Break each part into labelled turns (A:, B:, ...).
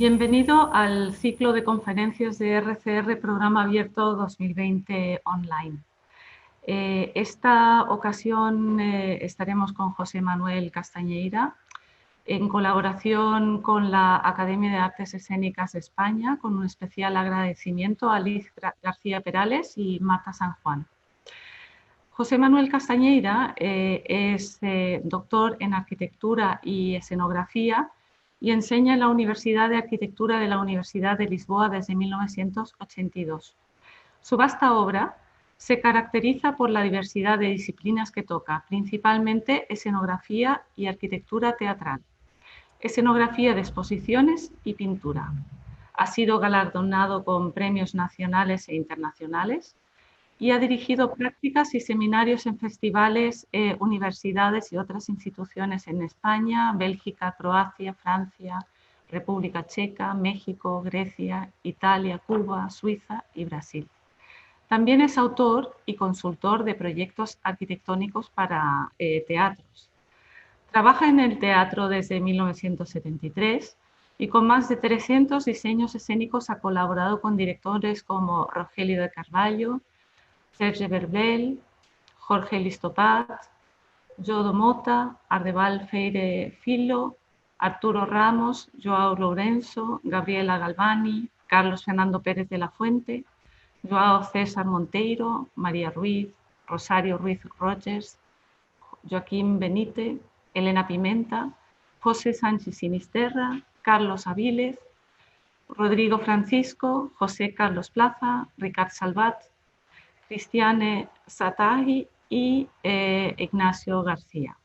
A: Bienvenido al ciclo de conferencias de RCR Programa Abierto 2020 Online. Esta ocasión estaremos con José Manuel Castañeira en colaboración con la Academia de Artes Escénicas de España, con un especial agradecimiento a Liz García Perales y Marta San Juan. José Manuel Castañeira es doctor en Arquitectura y Escenografía y enseña en la Universidad de Arquitectura de la Universidad de Lisboa desde 1982. Su vasta obra se caracteriza por la diversidad de disciplinas que toca, principalmente escenografía y arquitectura teatral, escenografía de exposiciones y pintura. Ha sido galardonado con premios nacionales e internacionales y ha dirigido prácticas y seminarios en festivales, universidades y otras instituciones en España, Bélgica, Croacia, Francia, República Checa, México, Grecia, Italia, Cuba, Suiza y Brasil. También es autor y consultor de proyectos arquitectónicos para teatros. Trabaja en el teatro desde 1973 y con más de 300 diseños escénicos ha colaborado con directores como Rogelio de Carvalho, Serge Verbel, Jorge Listopad, Jodo Mota, Ardebal Feire Filo, Arturo Ramos, Joao Lourenço, Gabriela Galvani, Carlos Fernando Pérez de la Fuente, Joao César Monteiro, María Ruiz, Rosario Ruiz Rogers, Joaquín Benítez, Elena Pimenta, José Sánchez Sinisterra, Carlos Avilés, Rodrigo Francisco, José Carlos Plaza, Ricard Salvat, Cristiane Satahi y Ignacio García.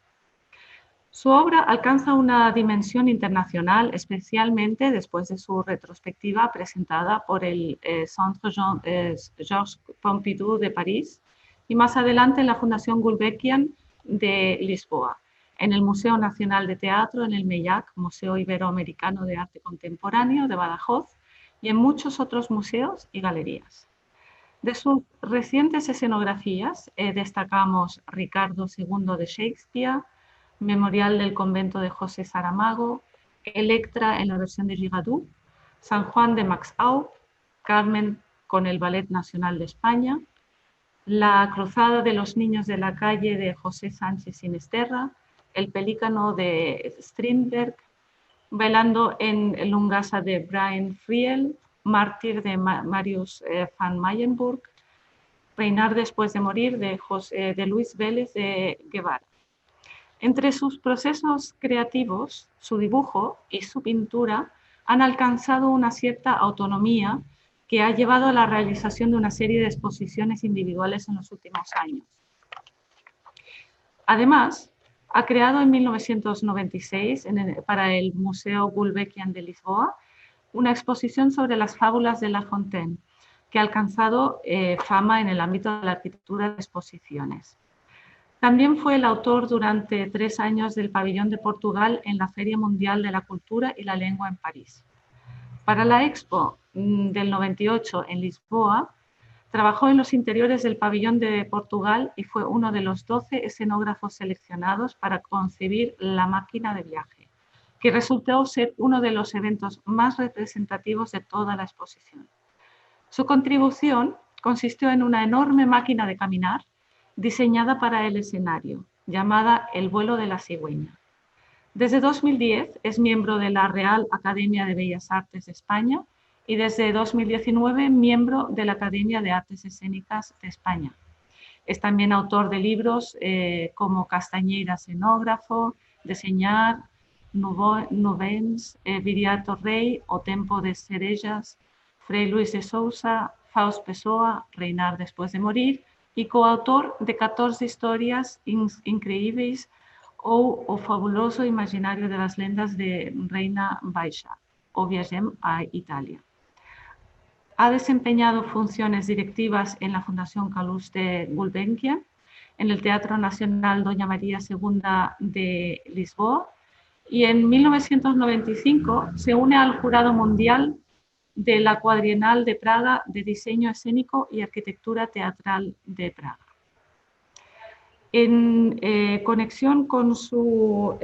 A: Su obra alcanza una dimensión internacional, especialmente después de su retrospectiva presentada por el Centre Georges Pompidou de París y más adelante en la Fundación Gulbenkian de Lisboa, en el Museo Nacional de Teatro, en el MEIAC, Museo Iberoamericano de Arte Contemporáneo de Badajoz, y en muchos otros museos y galerías. De sus recientes escenografías destacamos Ricardo II de Shakespeare, Memorial del Convento de José Saramago, Electra en la versión de Girardot, San Juan de Max Aub, Carmen con el Ballet Nacional de España, La Cruzada de los Niños de la Calle de José Sánchez Sinisterra, El Pelícano de Strindberg, Bailando en Lungasa de Brian Friel, Mártir de Marius van Mayenburg, Reinar después de morir de Luis Vélez de Guevara. Entre sus procesos creativos, su dibujo y su pintura han alcanzado una cierta autonomía que ha llevado a la realización de una serie de exposiciones individuales en los últimos años. Además, ha creado en 1996 para el Museo Gulbenkian de Lisboa una exposición sobre las fábulas de La Fontaine, que ha alcanzado fama en el ámbito de la arquitectura de exposiciones. También fue el autor durante 3 años del Pabellón de Portugal en la Feria Mundial de la Cultura y la Lengua en París. Para la Expo del 98 en Lisboa, trabajó en los interiores del Pabellón de Portugal y fue uno de los 12 escenógrafos seleccionados para concebir La Máquina de Viaje, que resultó ser uno de los eventos más representativos de toda la exposición. Su contribución consistió en una enorme máquina de caminar diseñada para el escenario, llamada El vuelo de la cigüeña. Desde 2010 es miembro de la Real Academia de Bellas Artes de España y desde 2019 miembro de la Academia de Artes Escénicas de España. Es también autor de libros como Castañeira escenógrafo, Deseñar, Nuvens, Viriato Rei, O Tempo de Cerellas, Frei Luís de Sousa, Faust Pessoa, Reinar después de morir, y coautor de 14 historias increíbles o O fabuloso imaginario de las lendas de Reina Baixa, o Viagem a Italia. Ha desempeñado funciones directivas en la Fundación Calouste Gulbenkian, en el Teatro Nacional Doña María II de Lisboa, y en 1995 se une al Jurado Mundial de la Cuadrienal de Praga de Diseño Escénico y Arquitectura Teatral de Praga. En conexión con su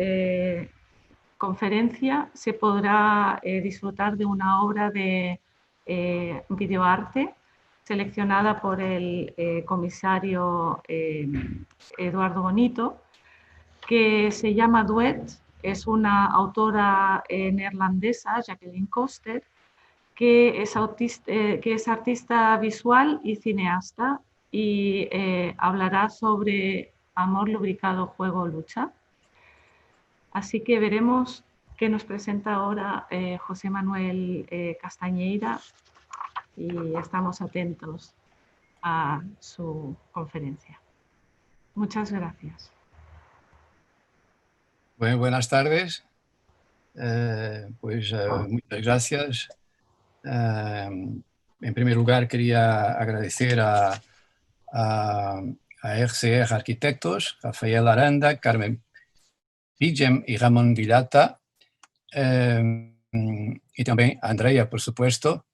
A: conferencia se podrá disfrutar de una obra de videoarte seleccionada por el comisario Eduardo Bonito, que se llama Duet. Es una autora neerlandesa, Jacqueline Koster, que es artista visual y cineasta, y hablará sobre amor, lubricado, juego, lucha. Así que veremos qué nos presenta ahora José Manuel Castañeira, y estamos atentos a su conferencia. Muchas gracias.
B: Bueno, buenas tardes. Muchas gracias. En primer lugar, quería agradecer a RCR Arquitectos, Rafael Aranda, Carmen Pidgem y Ramón Villata, y también a Andrea, por supuesto,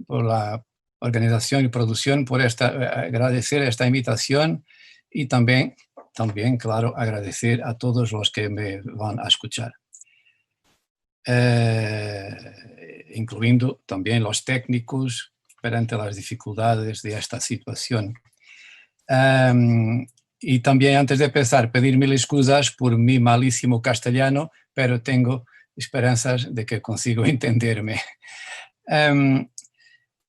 B: por la organización y producción, por agradecer esta invitación, y también, claro, agradecer a todos los que me van a escuchar, incluyendo también los técnicos perante las dificultades de esta situación. Y también, antes de empezar, pedir mil excusas por mi malísimo castellano, pero tengo esperanzas de que consigo entenderme.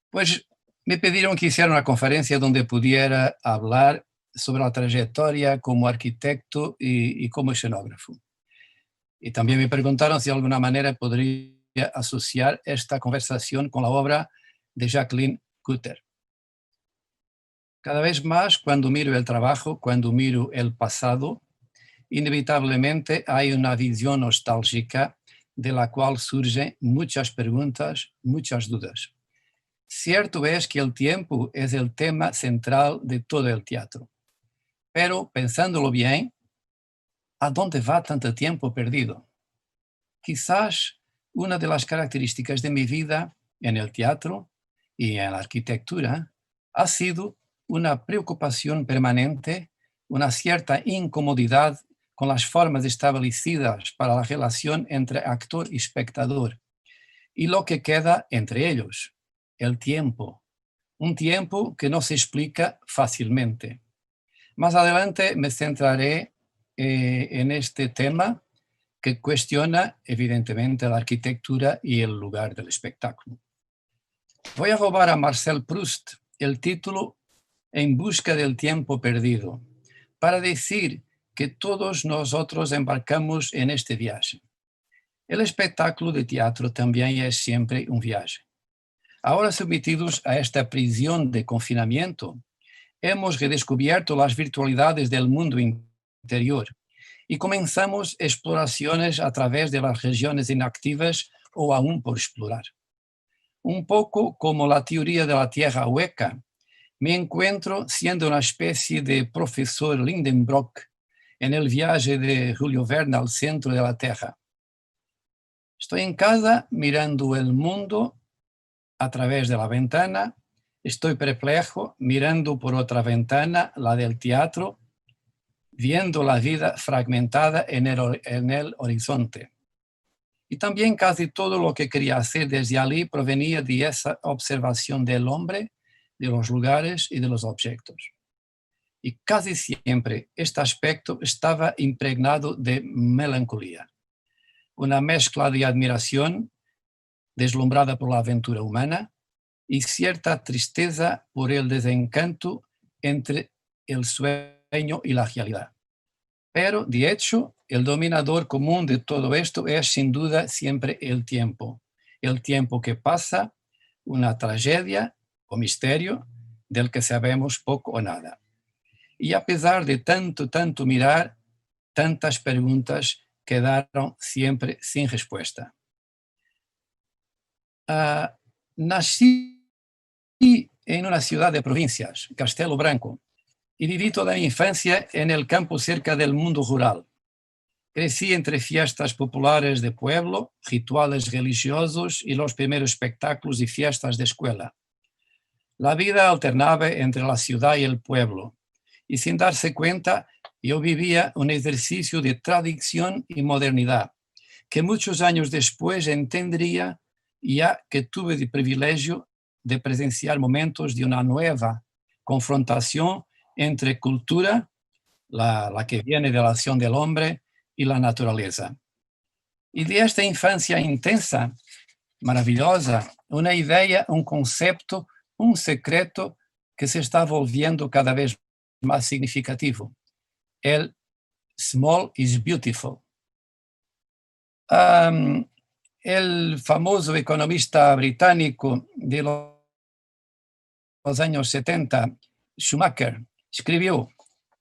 B: Pues me pidieron que hiciera una conferencia donde pudiera hablar sobre la trayectoria como arquitecto y como escenógrafo. Y también me preguntaron si de alguna manera podría asociar esta conversación con la obra de Jacqueline Koster. Cada vez más, cuando miro el trabajo, cuando miro el pasado, inevitablemente hay una visión nostálgica de la cual surgen muchas preguntas, muchas dudas. Cierto es que el tiempo es el tema central de todo el teatro, pero pensándolo bien, ¿a dónde va tanto tiempo perdido? Quizás una de las características de mi vida en el teatro y en la arquitectura ha sido una preocupación permanente, una cierta incomodidad con las formas establecidas para la relación entre actor y espectador, y lo que queda entre ellos, el tiempo, un tiempo que no se explica fácilmente. Más adelante me centraré en este tema que cuestiona evidentemente la arquitectura y el lugar del espectáculo. Voy a robar a Marcel Proust el título En busca del tiempo perdido, para decir que todos nosotros embarcamos en este viaje. El espectáculo de teatro también es siempre un viaje. Ahora sometidos a esta prisión de confinamiento, hemos redescubierto las virtualidades del mundo interior y comenzamos exploraciones a través de las regiones inactivas o aún por explorar. Un poco como la teoría de la tierra hueca, me encuentro siendo una especie de profesor Lindenbrock en el viaje de Julio Verne al centro de la Tierra. Estoy en casa mirando el mundo a través de la ventana, estoy perplejo mirando por otra ventana, la del teatro, viendo la vida fragmentada en el horizonte. Y también casi todo lo que quería hacer desde allí provenía de esa observación del hombre, de los lugares y de los objetos. Y casi siempre este aspecto estaba impregnado de melancolía, una mezcla de admiración deslumbrada por la aventura humana y cierta tristeza por el desencanto entre el sueño y la realidad. Pero, de hecho, el dominador común de todo esto es sin duda siempre el tiempo que pasa, una tragedia o misterio del que sabemos poco o nada. Y a pesar de tanto mirar, tantas preguntas quedaron siempre sin respuesta. Nací en una ciudad de provincias, Castelo Branco, y viví toda mi infancia en el campo cerca del mundo rural. Crecí entre fiestas populares de pueblo, rituales religiosos y los primeros espectáculos y fiestas de escuela. La vida alternaba entre la ciudad y el pueblo, y sin darse cuenta, yo vivía un ejercicio de tradición y modernidad, que muchos años después entendería, ya que tuve el privilegio de presenciar momentos de una nueva confrontación entre cultura, la que viene de la acción del hombre, y la naturaleza. Y de esta infancia intensa, maravillosa, una idea, un concepto, un secreto que se está volviendo cada vez más significativo. El small is beautiful. El famoso economista británico de los años 70, Schumacher, escribió: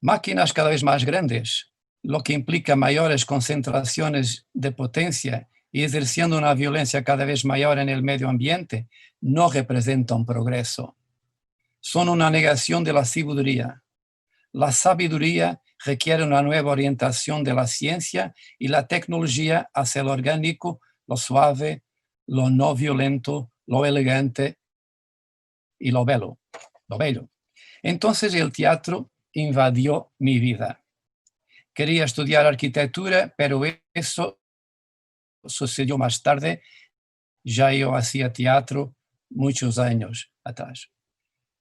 B: máquinas cada vez más grandes, lo que implica mayores concentraciones de potencia y ejerciendo una violencia cada vez mayor en el medio ambiente, no representa un progreso. Son una negación de la sabiduría. La sabiduría requiere una nueva orientación de la ciencia y la tecnología hacia lo orgánico, lo suave, lo no violento, lo elegante y lo bello. Entonces el teatro invadió mi vida. Quería estudiar arquitectura, pero eso sucedió más tarde. Ya yo hacía teatro muchos años atrás.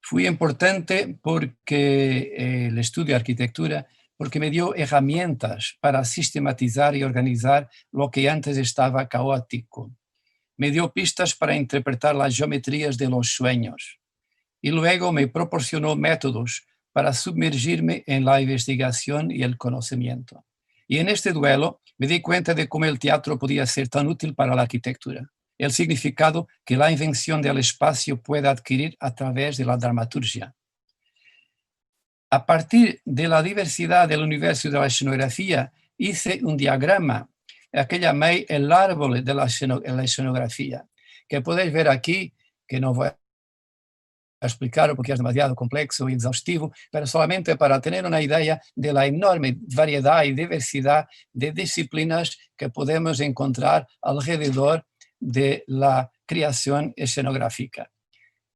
B: Fue importante porque el estudio de arquitectura, porque me dio herramientas para sistematizar y organizar lo que antes estaba caótico. Me dio pistas para interpretar las geometrías de los sueños. Y luego me proporcionó métodos para sumergirme en la investigación y el conocimiento. Y en este duelo me di cuenta de cómo el teatro podía ser tan útil para la arquitectura, el significado que la invención del espacio puede adquirir a través de la dramaturgia. A partir de la diversidad del universo de la escenografía, hice un diagrama, que llamé el árbol de la escenografía, que podéis ver aquí, que no voy a explicarlo porque es demasiado complejo y exhaustivo, pero solamente para tener una idea de la enorme variedad y diversidad de disciplinas que podemos encontrar alrededor de la creación escenográfica.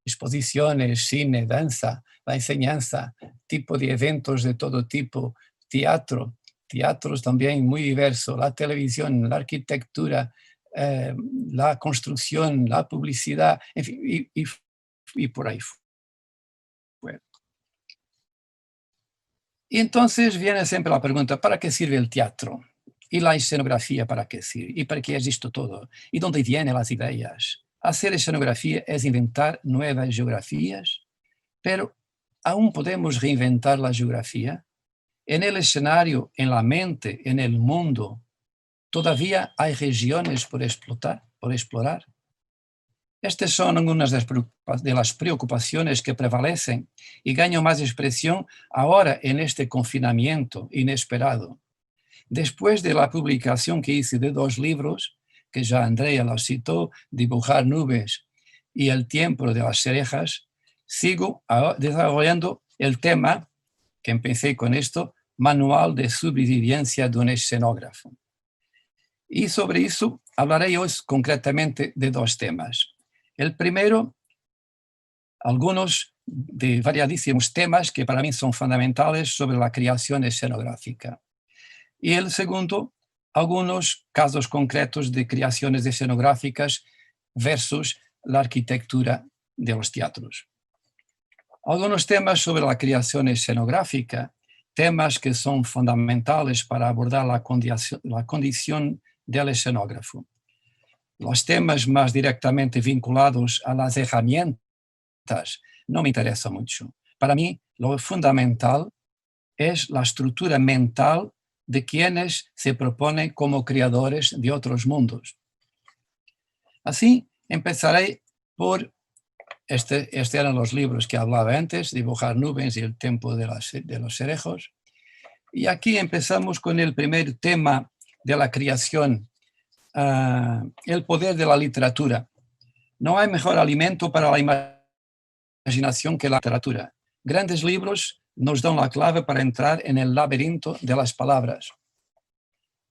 B: Exposiciones, cine, danza, la enseñanza, tipo de eventos de todo tipo, teatros también muy diversos, la televisión, la arquitectura, la construcción, la publicidad, en fin, y por ahí fue. Y entonces viene siempre la pregunta: ¿para qué sirve el teatro? ¿Y la escenografía para qué sirve? ¿Y para qué es esto todo? ¿Y dónde vienen las ideas? Hacer escenografía es inventar nuevas geografías, pero ¿aún podemos reinventar la geografía? En el escenario, en la mente, en el mundo, ¿todavía hay regiones por explorar? Estas son algunas de las preocupaciones que prevalecen y ganan más expresión ahora en este confinamiento inesperado. Después de la publicación que hice de 2 libros, que ya Andrea los citó, Dibujar nubes y El tiempo de las cerejas, sigo desarrollando el tema, que empecé con esto, Manual de sobrevivencia de un escenógrafo. Y sobre eso hablaré hoy concretamente de 2 temas. El primero, algunos de variadísimos temas que para mí son fundamentales sobre la creación escenográfica. Y el segundo, algunos casos concretos de creaciones escenográficas versus la arquitectura de los teatros. Algunos temas sobre la creación escenográfica, temas que son fundamentales para abordar la condición del escenógrafo. Los temas más directamente vinculados a las herramientas no me interesan mucho. Para mí, lo fundamental es la estructura mental de quienes se proponen como creadores de otros mundos. Así, empezaré por, estos eran los libros que hablaba antes, Dibujar nubes y El tiempo de los cerejos. Y aquí empezamos con el primer tema de la creación, el poder de la literatura. No hay mejor alimento para la imaginación que la literatura. Grandes libros nos dan la clave para entrar en el laberinto de las palabras.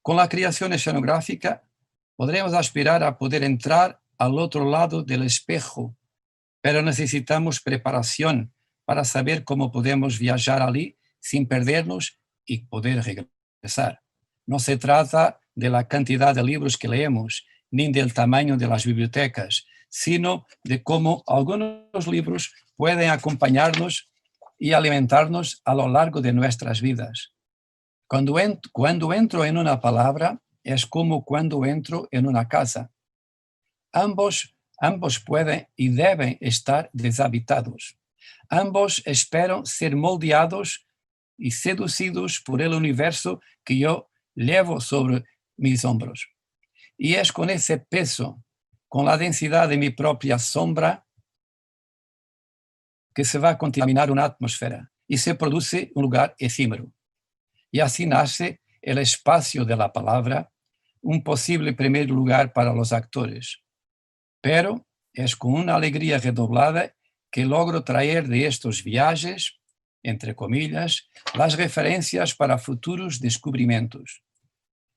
B: Con la creación escenográfica podremos aspirar a poder entrar al otro lado del espejo, pero necesitamos preparación para saber cómo podemos viajar allí sin perdernos y poder regresar. No se trata de la cantidad de libros que leemos, ni del tamaño de las bibliotecas, sino de cómo algunos libros pueden acompañarnos y alimentarnos a lo largo de nuestras vidas. Cuando entro en una palabra, es como cuando entro en una casa. Ambos pueden y deben estar deshabitados. Ambos esperan ser moldeados y seducidos por el universo que yo llevo sobre mis hombros. Y es con ese peso, con la densidad de mi propia sombra, que se va a contaminar una atmósfera y se produce un lugar efímero. Y así nace el espacio de la palabra, un posible primer lugar para los actores. Pero es con una alegría redoblada que logro traer de estos viajes, entre comillas, las referencias para futuros descubrimientos.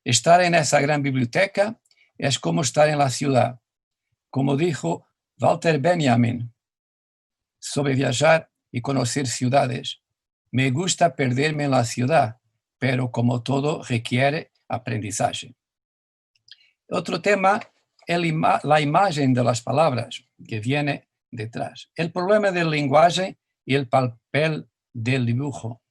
B: Estar en esa gran biblioteca es como estar en la ciudad. Como dijo Walter Benjamin sobre viajar y conocer ciudades, me gusta perderme en la ciudad, pero como todo requiere aprendizaje. Otro tema es la imagen de las palabras que viene detrás. El problema del lenguaje y el papel del dibujo.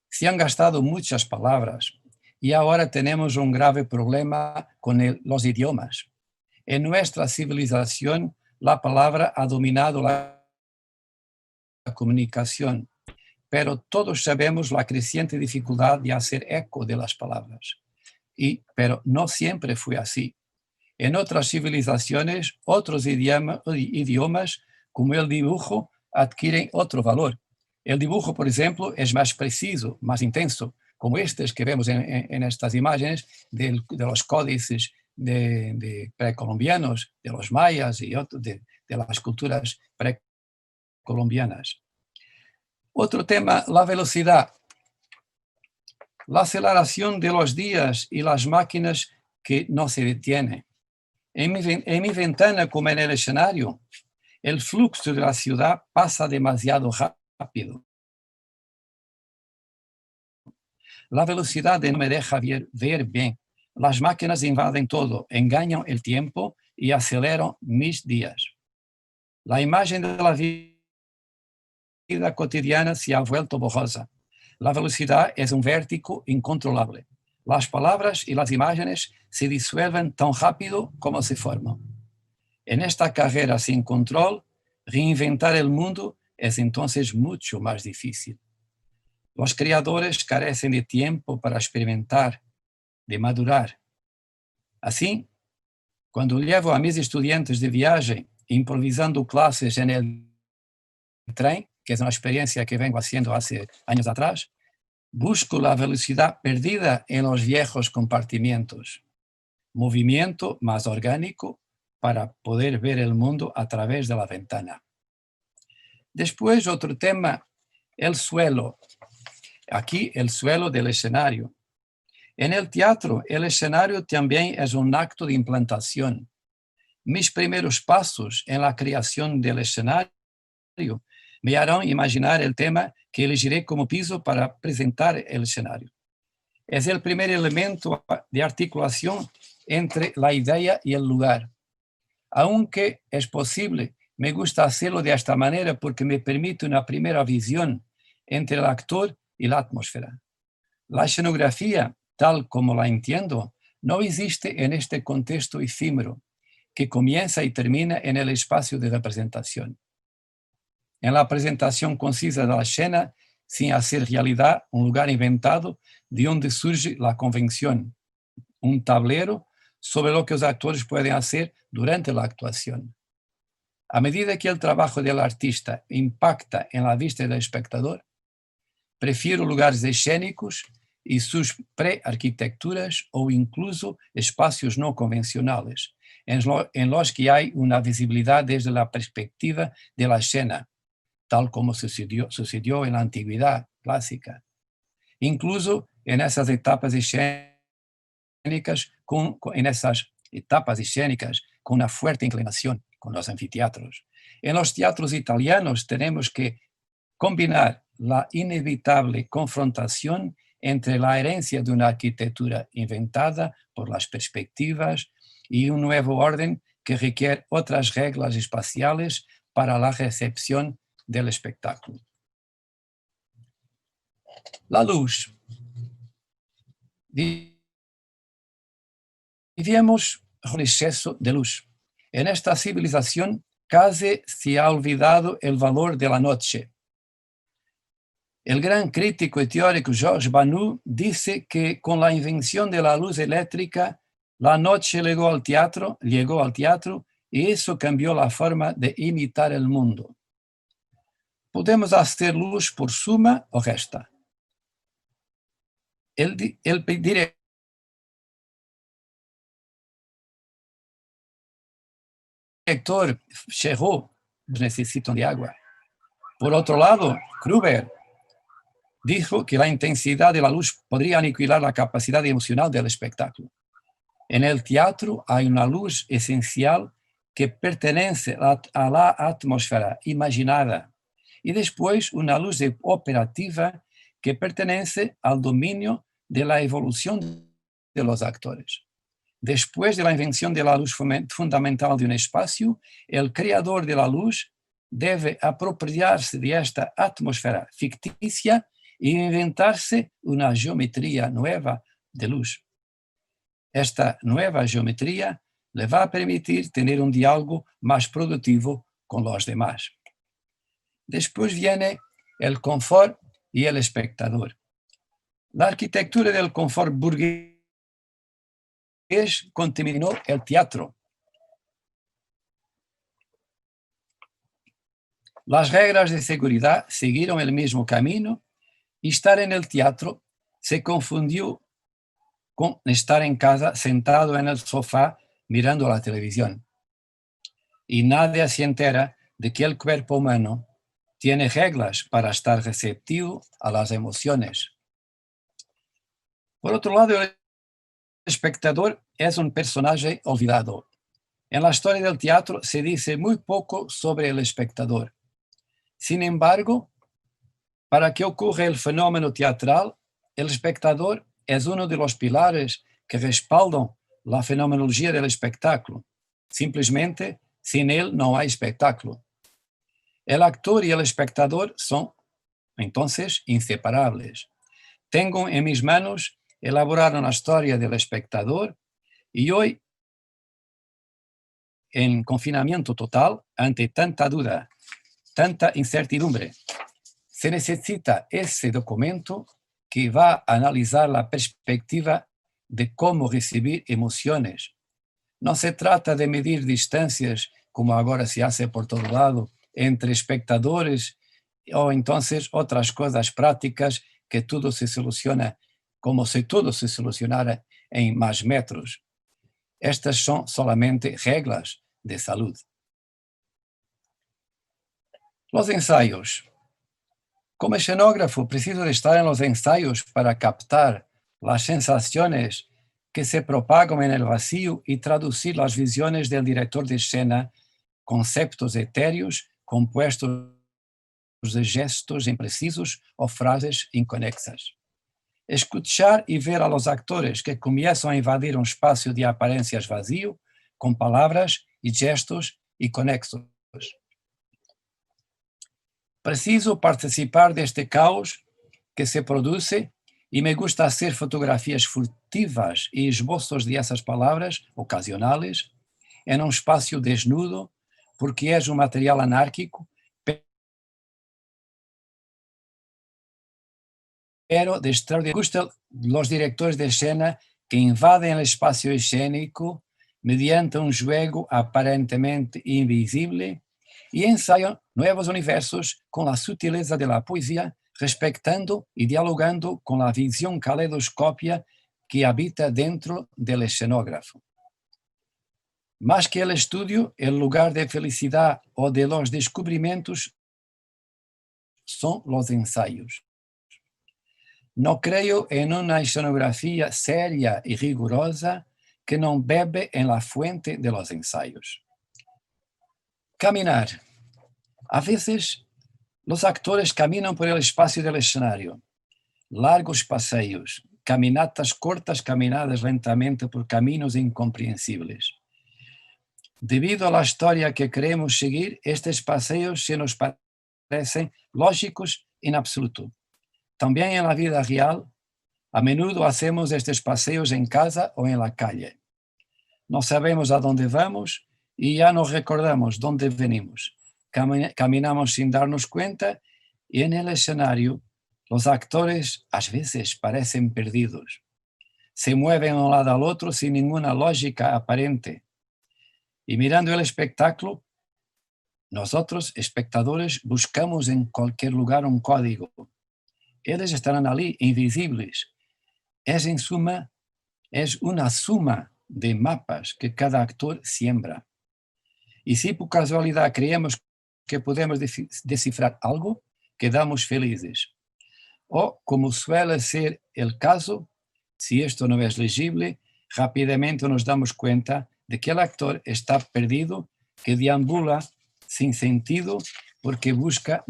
B: Se han gastado muchas palabras y ahora tenemos un grave problema con los idiomas. En nuestra civilización, la palabra ha dominado la comunicación, pero todos sabemos la creciente dificultad de hacer eco de las palabras. Pero no siempre fue así. En otras civilizaciones, otros idiomas, como el dibujo, adquieren otro valor. El dibujo, por ejemplo, es más preciso, más intenso, como estos que vemos en estas imágenes de los códices de precolombianos, de los mayas y de las culturas precolombianas. Otro tema, la velocidad. La aceleración de los días y las máquinas que no se detienen. En mi ventana, como en el escenario, el flujo de la ciudad pasa demasiado rápido. La velocidad no me deja ver bien. Las máquinas invaden todo, engañan el tiempo y aceleran mis días. La imagen de la vida cotidiana se ha vuelto borrosa. La velocidad es un vértigo incontrolable. Las palabras y las imágenes se disuelven tan rápido como se forman. En esta carrera sin control, reinventar el mundo es entonces mucho más difícil. Los creadores carecen de tiempo para experimentar, de madurar. Así, cuando llevo a mis estudiantes de viaje improvisando clases en el tren, que es una experiencia que vengo haciendo hace años atrás, busco la velocidad perdida en los viejos compartimientos, movimiento más orgánico para poder ver el mundo a través de la ventana. Después, otro tema, el suelo. Aquí, el suelo del escenario. En el teatro, el escenario también es un acto de implantación. Mis primeros pasos en la creación del escenario me harán imaginar el tema que elegiré como piso para presentar el escenario. Es el primer elemento de articulación entre la idea y el lugar. Aunque es posible, me gusta hacerlo de esta manera porque me permite una primera visión entre el actor y la atmósfera. La escenografía, tal como la entiendo, no existe en este contexto efímero que comienza y termina en el espacio de representación. En la presentación concisa de la escena, sin hacer realidad un lugar inventado de donde surge la convención, un tablero sobre lo que los actores pueden hacer durante la actuación. A medida que el trabajo del artista impacta en la vista del espectador, prefiero lugares escénicos y sus pre-arquitecturas o incluso espacios no convencionales, en los que hay una visibilidad desde la perspectiva de la escena, tal como sucedió en la antigüedad clásica. Incluso en esas etapas escénicas, con una fuerte inclinación con los anfiteatros. En los teatros italianos tenemos que combinar la inevitable confrontación entre la herencia de una arquitectura inventada por las perspectivas y un nuevo orden que requiere otras reglas espaciales para la recepción del espectáculo. La luz. Vivíamos con exceso de luz. En esta civilización casi se ha olvidado el valor de la noche. El gran crítico y teórico Georges Banu dice que con la invención de la luz eléctrica, la noche llegó al teatro y eso cambió la forma de imitar el mundo. Podemos hacer luz por suma o resta. El director Cherreau necesitan de agua. Por otro lado, Kruber dijo que la intensidad de la luz podría aniquilar la capacidad emocional del espectáculo. En el teatro hay una luz esencial que pertenece a la atmósfera imaginada y después una luz operativa que pertenece al dominio de la evolución de los actores. Después de la invención de la luz fundamental de un espacio, el creador de la luz debe apropiarse de esta atmósfera ficticia y inventarse una geometría nueva de luz. Esta nueva geometría le va a permitir tener un diálogo más productivo con los demás. Después viene el confort y el espectador. La arquitectura del confort burgués contaminó el teatro. Las reglas de seguridad siguieron el mismo camino y estar en el teatro se confundió con estar en casa sentado en el sofá mirando la televisión. Y nadie se entera de que el cuerpo humano tiene reglas para estar receptivo a las emociones. Por otro lado, el espectador es un personaje olvidado. En la historia del teatro se dice muy poco sobre el espectador. Sin embargo, para que ocurra el fenómeno teatral, el espectador es uno de los pilares que respaldan la fenomenología del espectáculo. Simplemente, sin él no hay espectáculo. El actor y el espectador son, entonces, inseparables. Tengo en mis manos elaborar una historia del espectador y hoy, en confinamiento total, ante tanta duda, tanta incertidumbre, se necesita ese documento que va a analizar la perspectiva de cómo recibir emociones. No se trata de medir distancias, como ahora se hace por todo lado, entre espectadores o entonces otras cosas prácticas que todo se soluciona como si todo se solucionara en más metros. Estas son solamente reglas de salud. Los ensayos. Como escenógrafo, preciso de estar en los ensayos para captar las sensaciones que se propagan en el vacío y traducir las visiones del director de escena, conceptos etéreos compuestos de gestos imprecisos o frases inconexas. Escuchar y ver a los actores que comienzan a invadir un espacio de apariencias vacío con palabras y gestos inconexos. Preciso participar de este caos que se produce y me gusta hacer fotografías furtivas y esbozos de esas palabras ocasionales en un espacio desnudo porque es un material anárquico, pero de extraordinario. Me gustan los directores de escena que invaden el espacio escénico mediante un juego aparentemente invisible y ensayan nuevos universos con la sutileza de la poesía, respetando y dialogando con la visión caleidoscópica que habita dentro del escenógrafo. Más que el estudio, el lugar de felicidad o de los descubrimientos son los ensayos. No creo en una escenografía seria y rigurosa que no bebe en la fuente de los ensayos. Caminar. A veces los actores caminan por el espacio del escenario. largos paseos, caminatas cortas caminadas lentamente por caminos incomprehensibles. Debido a la historia que queremos seguir, estos paseos se nos parecen lógicos en absoluto. También en la vida real, a menudo hacemos estos paseos en casa o en la calle. No sabemos a dónde vamos y ya no recordamos dónde venimos. Caminamos sin darnos cuenta y en el escenario los actores a veces parecen perdidos. Se mueven de un lado al otro sin ninguna lógica aparente. Y mirando el espectáculo, nosotros, espectadores, buscamos en cualquier lugar un código. Ellos estarán allí, invisibles. En suma, es una suma de mapas que cada actor siembra. Y si por casualidad creemos que podemos descifrar algo, quedamos felices. O, como suele ser el caso, si esto no es legible, rápidamente nos damos cuenta de que el actor está perdido, que deambula sin sentido porque busca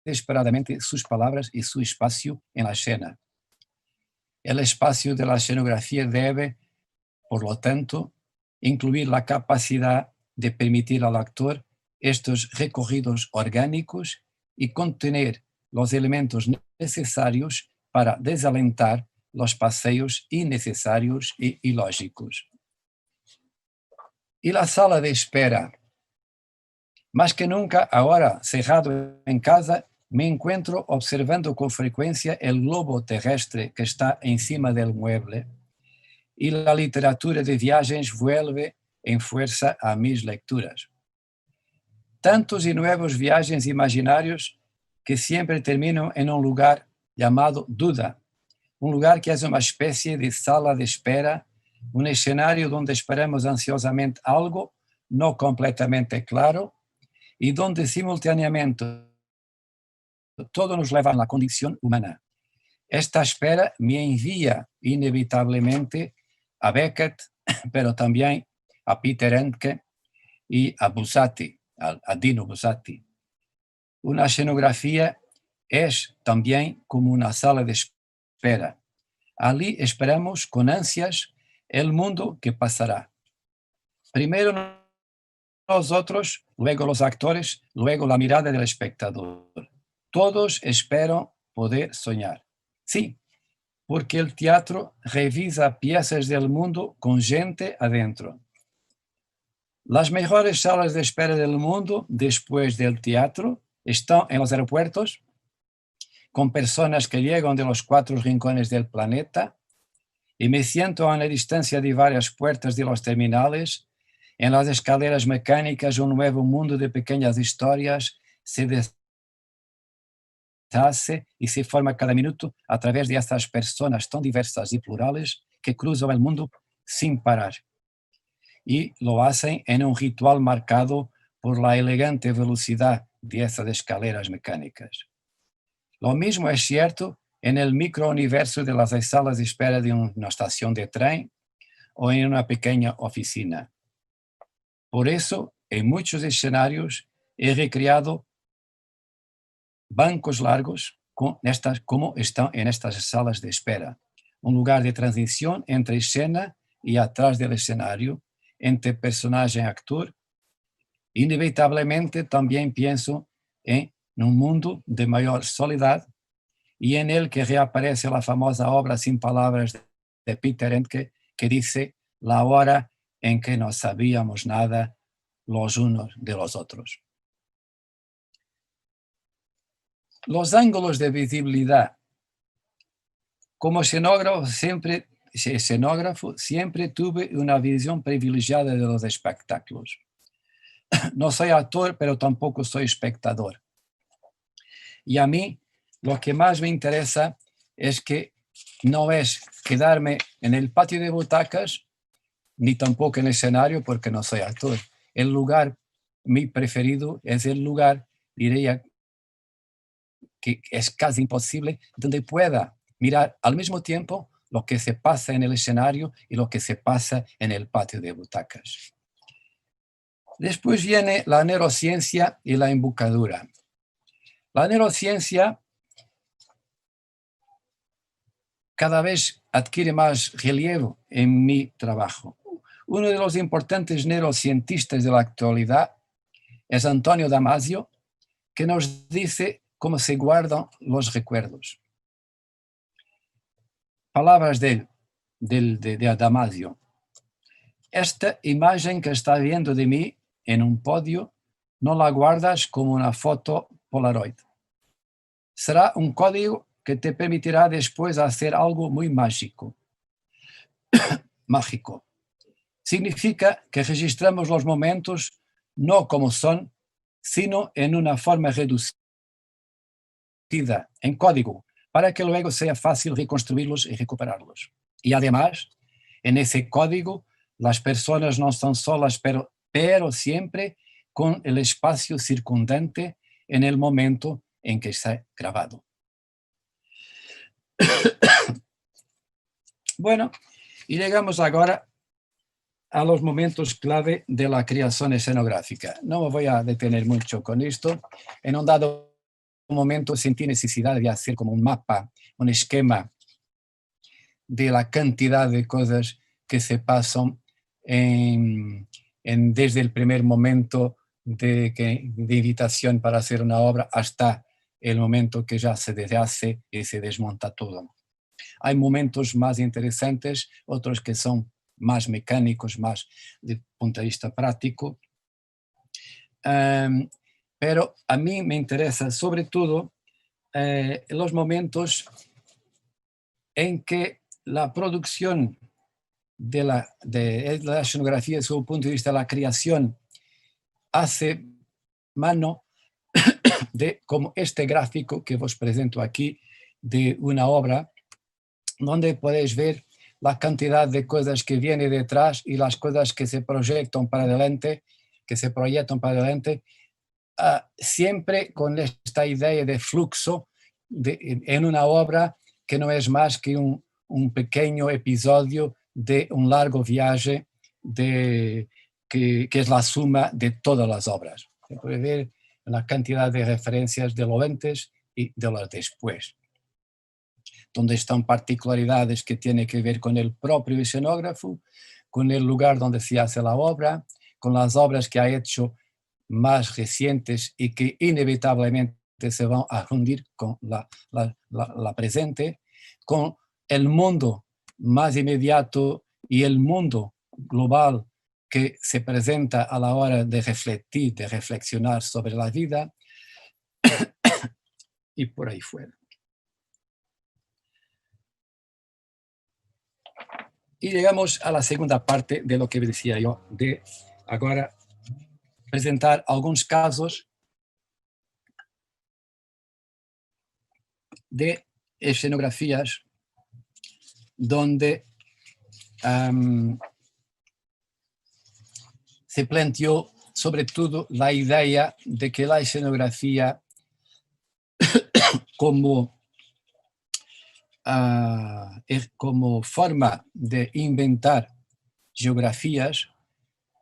B: desesperadamente sus palabras y su espacio en la escena. El espacio de la escenografía debe, por lo tanto, incluir la capacidad de permitir al actor estos recorridos orgánicos y contener los elementos necesarios para desalentar los paseos innecesarios y ilógicos. Y la sala de espera. Más que nunca, ahora, cerrado en casa, me encuentro observando con frecuencia el globo terrestre que está encima del mueble y la literatura de viajes vuelve en fuerza a mis lecturas. Tantos y nuevos viajes imaginarios que siempre terminan en un lugar llamado duda, un lugar que es una especie de sala de espera, un escenario donde esperamos ansiosamente algo no completamente claro y donde simultáneamente todo nos lleva a la condición humana. Esta espera me envía inevitablemente a Beckett, pero también a Peter Handke y a Buzzati, a Dino Buzzati. Una escenografía es también como una sala de espera. Allí esperamos con ansias el mundo que pasará. Primero nosotros, luego los actores, luego la mirada del espectador. Todos esperan poder soñar. Sí, porque el teatro revisa piezas del mundo con gente adentro. Las mejores salas de espera del mundo después del teatro están en los aeropuertos, con personas que llegan de los 4 rincones del planeta, y me siento a la distancia de varias puertas de los terminales. En las escaleras mecánicas, un nuevo mundo de pequeñas historias se deshace y se forma cada minuto a través de estas personas tan diversas y plurales que cruzan el mundo sin parar. Y lo hacen en un ritual marcado por la elegante velocidad de esas escaleras mecánicas. Lo mismo es cierto en el microuniverso de las salas de espera de una estación de tren o en una pequeña oficina. Por eso, en muchos escenarios he recreado bancos largos como están en estas salas de espera, un lugar de transición entre escena y atrás del escenario, entre personaje y actor. Inevitablemente también pienso en un mundo de mayor soledad y en el que reaparece la famosa obra Sin palabras de Peter Handke, que dice: la hora en que no sabíamos nada los unos de los otros. Los ángulos de visibilidad. Como escenógrafo siempre tuve una visión privilegiada de los espectáculos. No soy actor, pero tampoco soy espectador. Y a mí lo que más me interesa es que no es quedarme en el patio de butacas, ni tampoco en el escenario, porque no soy actor. El lugar, mi preferido, es el lugar, diría, que es casi imposible, donde pueda mirar al mismo tiempo lo que se pasa en el escenario y lo que se pasa en el patio de butacas. Después viene la neurociencia y la embocadura. La neurociencia cada vez adquiere más relevo en mi trabajo. Uno de los importantes neurocientistas de la actualidad es Antonio Damasio, que nos dice cómo se guardan los recuerdos. Palabras de Damasio. Esta imagen que está viendo de mí en un podio, no la guardas como una foto Polaroid. Será un código que te permitirá después hacer algo muy mágico. Mágico. Significa que registramos los momentos no como son, sino en una forma reducida, en código, para que luego sea fácil reconstruirlos y recuperarlos. Y además, en ese código, las personas no están solas, pero siempre con el espacio circundante en el momento en que está grabado. Bueno, y llegamos ahora a los momentos clave de la creación escenográfica. No me voy a detener mucho con esto. En un dado momento sentí necesidad de hacer como un mapa, un esquema de la cantidad de cosas que se pasan desde el primer momento de invitación para hacer una obra hasta el momento que ya se deshace y se desmonta todo. Hay momentos más interesantes, otros que son más mecánicos, más de punto de vista práctico. Pero a mí me interesa sobre todo los momentos en que la producción de la escenografía desde el punto de vista de la creación hace mano de como este gráfico que os presento aquí de una obra donde podéis ver la cantidad de cosas que viene detrás y las cosas que se proyectan para adelante, siempre con esta idea de flujo en una obra que no es más que un pequeño episodio de un largo viaje que es la suma de todas las obras. Se puede ver la cantidad de referencias de lo antes y de lo después, donde están particularidades que tienen que ver con el propio escenógrafo, con el lugar donde se hace la obra, con las obras que ha hecho más recientes y que inevitablemente se van a fundir con la presente, con el mundo más inmediato y el mundo global que se presenta a la hora de refletir, de reflexionar sobre la vida y por ahí fuera. Y llegamos a la segunda parte de lo que decía yo, de ahora presentar algunos casos de escenografías donde se planteó sobre todo la idea de que la escenografía como forma de inventar geografías,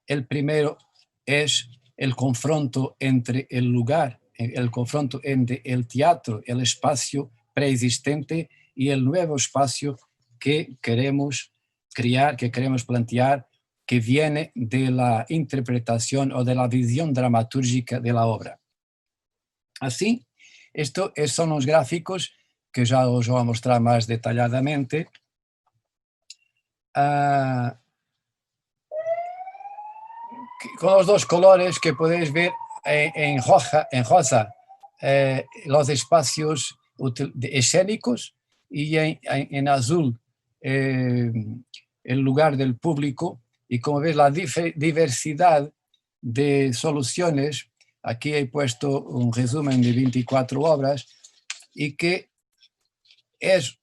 B: el primero es el confronto entre el lugar, el confronto entre el teatro, el espacio preexistente y el nuevo espacio que queremos crear, que queremos plantear, que viene de la interpretación o de la visión dramatúrgica de la obra. Así, estos son los gráficos que ya os voy a mostrar más detalladamente. Con los dos colores que podéis ver en rosa los espacios escénicos y en azul el lugar del público, y como veis la diversidad de soluciones. Aquí he puesto un resumen de 24 obras y que es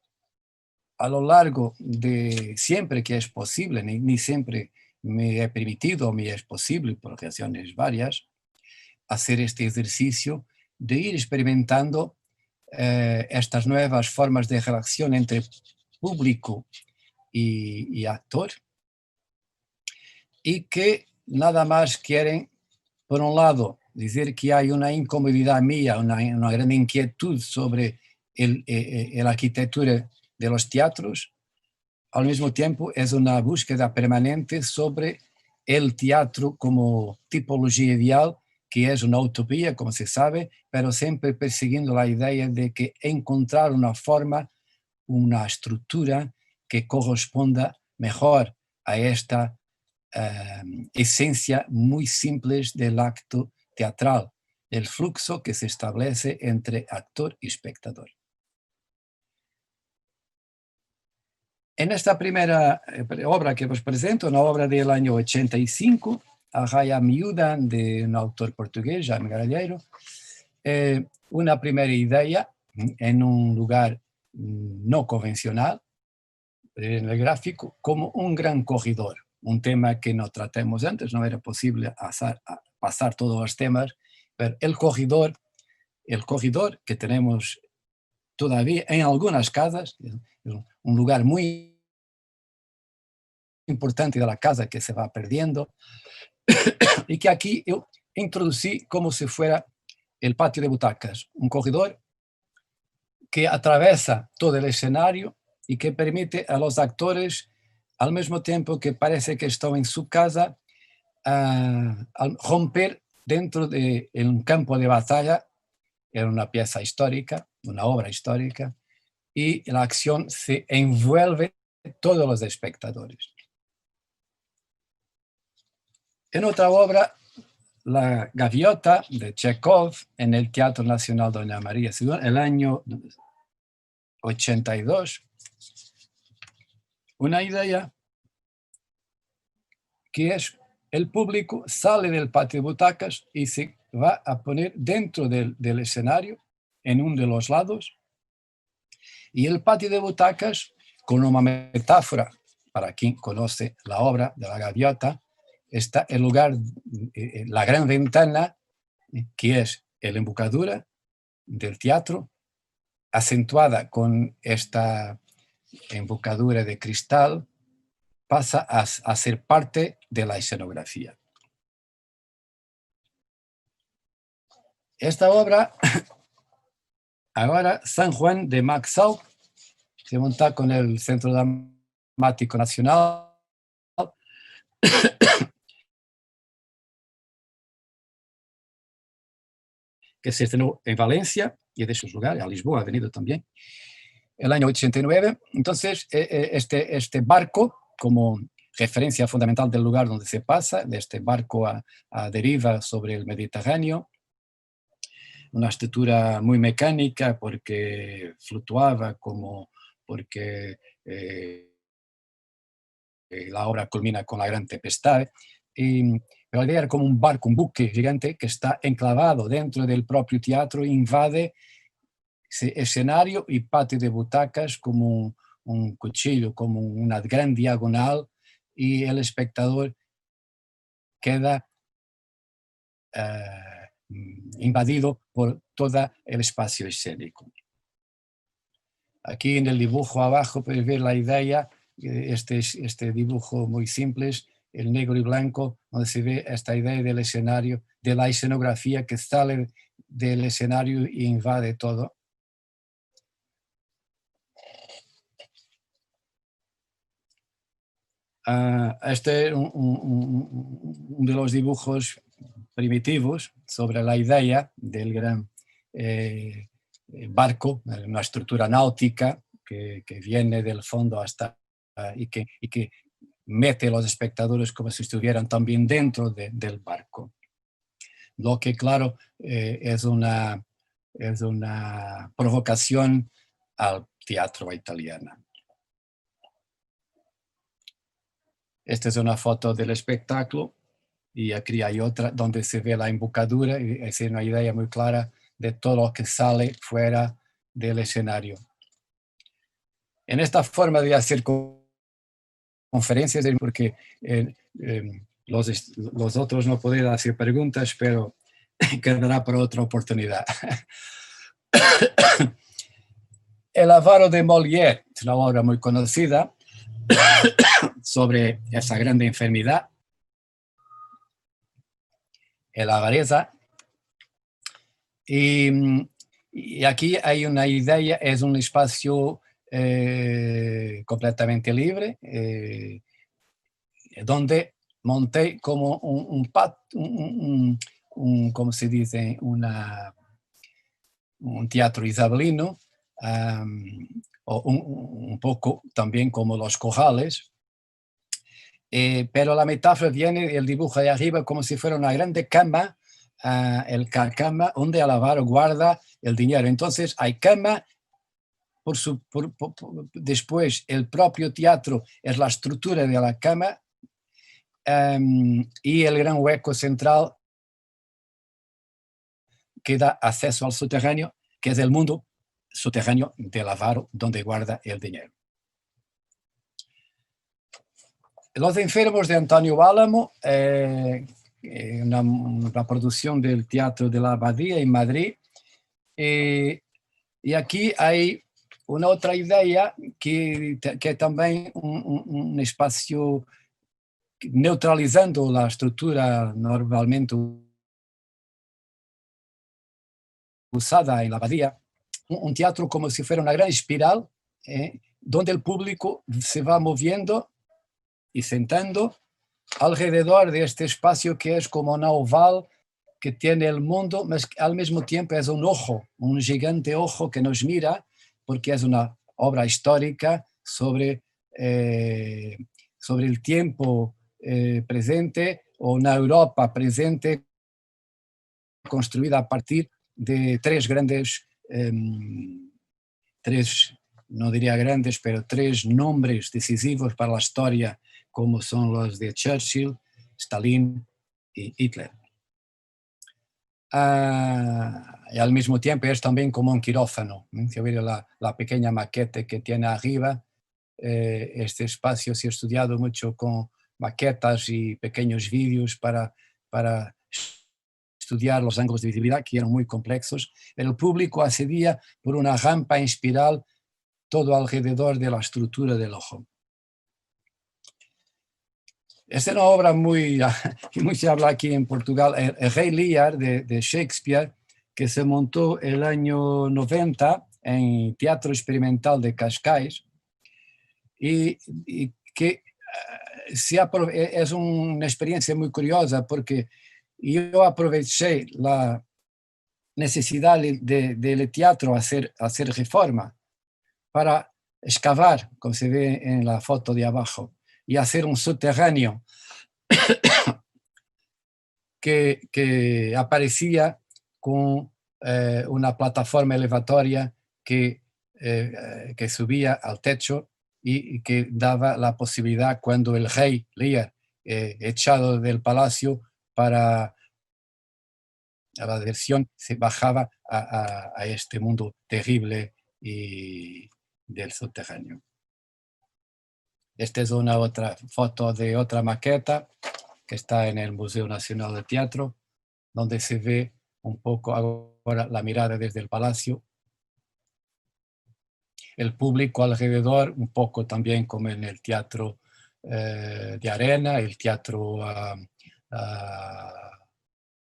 B: a lo largo de siempre que es posible, ni siempre me he permitido, me es posible por razones varias, hacer este ejercicio de ir experimentando estas nuevas formas de relación entre público y actor, y que nada más quieren, por un lado, decir que hay una incomodidad mía, una gran inquietud sobre la arquitectura de los teatros, al mismo tiempo es una búsqueda permanente sobre el teatro como tipología ideal, que es una utopía, como se sabe, pero siempre persiguiendo la idea de que encontrar una forma, una estructura que corresponda mejor a esta esencia muy simple del acto teatral, el flujo que se establece entre actor y espectador. En esta primera obra que os presento, una obra del año 85, A Raia Miúda, de un autor portugués, Jaime Garalheiro, una primera idea en un lugar no convencional, en el gráfico, como un gran corredor, un tema que no tratamos antes, no era posible pasar todos los temas, pero el corredor que tenemos todavía en algunas casas, un lugar muy importante de la casa que se va perdiendo, y que aquí yo introducí como si fuera el patio de butacas, un corredor que atraviesa todo el escenario y que permite a los actores, al mismo tiempo que parece que están en su casa, romper dentro de un campo de batalla, en una pieza histórica, una obra histórica, y la acción se envuelve todos los espectadores. En otra obra, La Gaviota, de Chekhov, en el Teatro Nacional Doña María II, el año 82, una idea que es el público sale del patio de butacas y se va a poner dentro del escenario, en uno de los lados, y el patio de butacas, con una metáfora, para quien conoce la obra de La Gaviota, está el lugar, la gran ventana, que es la embocadura del teatro, acentuada con esta embocadura de cristal, pasa a ser parte de la escenografía. Esta obra, ahora San Juan de Maxau, se monta con el Centro Dramático Nacional, que se estrenó en Valencia y de sus lugares, a Lisboa ha venido también, el año 89. Entonces, este barco, como referencia fundamental del lugar donde se pasa, de este barco a deriva sobre el Mediterráneo, una estructura muy mecánica porque fluctuaba, porque la obra culmina con la gran tempestad. Pero la idea era como un barco, un buque gigante que está enclavado dentro del propio teatro e invade ese escenario y patio de butacas como un cuchillo, como una gran diagonal, y el espectador queda invadido por todo el espacio escénico. Aquí en el dibujo abajo puedes ver la idea, este dibujo muy simple, el negro y blanco, donde se ve esta idea del escenario, de la escenografía que sale del escenario y invade todo. Este es un de los dibujos primitivos sobre la idea del gran barco, una estructura náutica que viene del fondo hasta y que mete a los espectadores como si estuvieran también dentro del barco. Lo que, claro, es una provocación al teatro italiano. Esta es una foto del espectáculo y aquí hay otra donde se ve la embocadura y es una idea muy clara de todo lo que sale fuera del escenario. En esta forma de hacer conferencias, porque los otros no pueden hacer preguntas, pero quedará para otra oportunidad. El avaro de Molière es una obra muy conocida sobre esa gran enfermedad, la avareza. Y aquí hay una idea, es un espacio completamente libre, donde monté como como se dice, un teatro isabelino, o un poco también como los corrales, pero la metáfora viene, el dibujo de arriba, como si fuera una grande cama, cama donde el avaro guarda el dinero. Entonces hay cama, después el propio teatro es la estructura de la cama, y el gran hueco central que da acceso al subterráneo, que es el mundo subterráneo del avaro donde guarda el dinero. Los enfermos de Antonio Álamo, una producción del Teatro de la Abadía en Madrid, y aquí hay una otra idea que también un espacio neutralizando la estructura normalmente usada en la Abadía, un teatro como si fuera una gran espiral, donde el público se va moviendo y sentando alrededor de este espacio que es como una oval que tiene el mundo, pero al mismo tiempo es un ojo, un gigante ojo que nos mira, porque es una obra histórica sobre el tiempo presente, o una Europa presente construida a partir de tres grandes, no diría grandes, pero tres nombres decisivos para la historia, como son los de Churchill, Stalin y Hitler. Y al mismo tiempo es también como un quirófano. Si veis la pequeña maqueta que tiene arriba, este espacio se ha estudiado mucho con maquetas y pequeños vídeos para estudiar los ángulos de visibilidad, que eran muy complejos. El público accedía por una rampa en espiral todo alrededor de la estructura del ojo. Esta es una obra muy se habla aquí en Portugal, el Rey Lear de Shakespeare, que se montó el año 90 en Teatro Experimental de Cascais, y que es una experiencia muy curiosa, porque yo aproveché la necesidad del teatro hacer reforma para excavar, como se ve en la foto de abajo, y hacer un subterráneo que aparecía con una plataforma elevatoria que subía al techo y que daba la posibilidad, cuando el rey Lear, echado del palacio para la diversión, se bajaba a este mundo terrible y del subterráneo. Esta es una otra foto de otra maqueta que está en el Museo Nacional de Teatro, donde se ve un poco ahora la mirada desde el palacio, el público alrededor, un poco también como en el teatro de arena, el teatro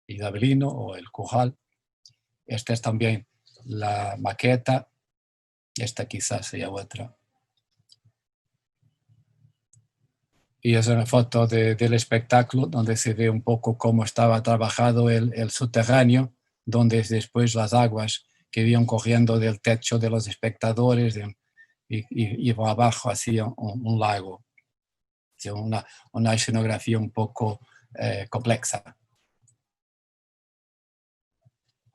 B: isabelino o el Corral. Esta es también la maqueta, esta quizás sea otra. Y es una foto del espectáculo donde se ve un poco cómo estaba trabajado el subterráneo, donde después las aguas que iban corriendo del techo de los espectadores y abajo hacía un lago. Una escenografía un poco compleja.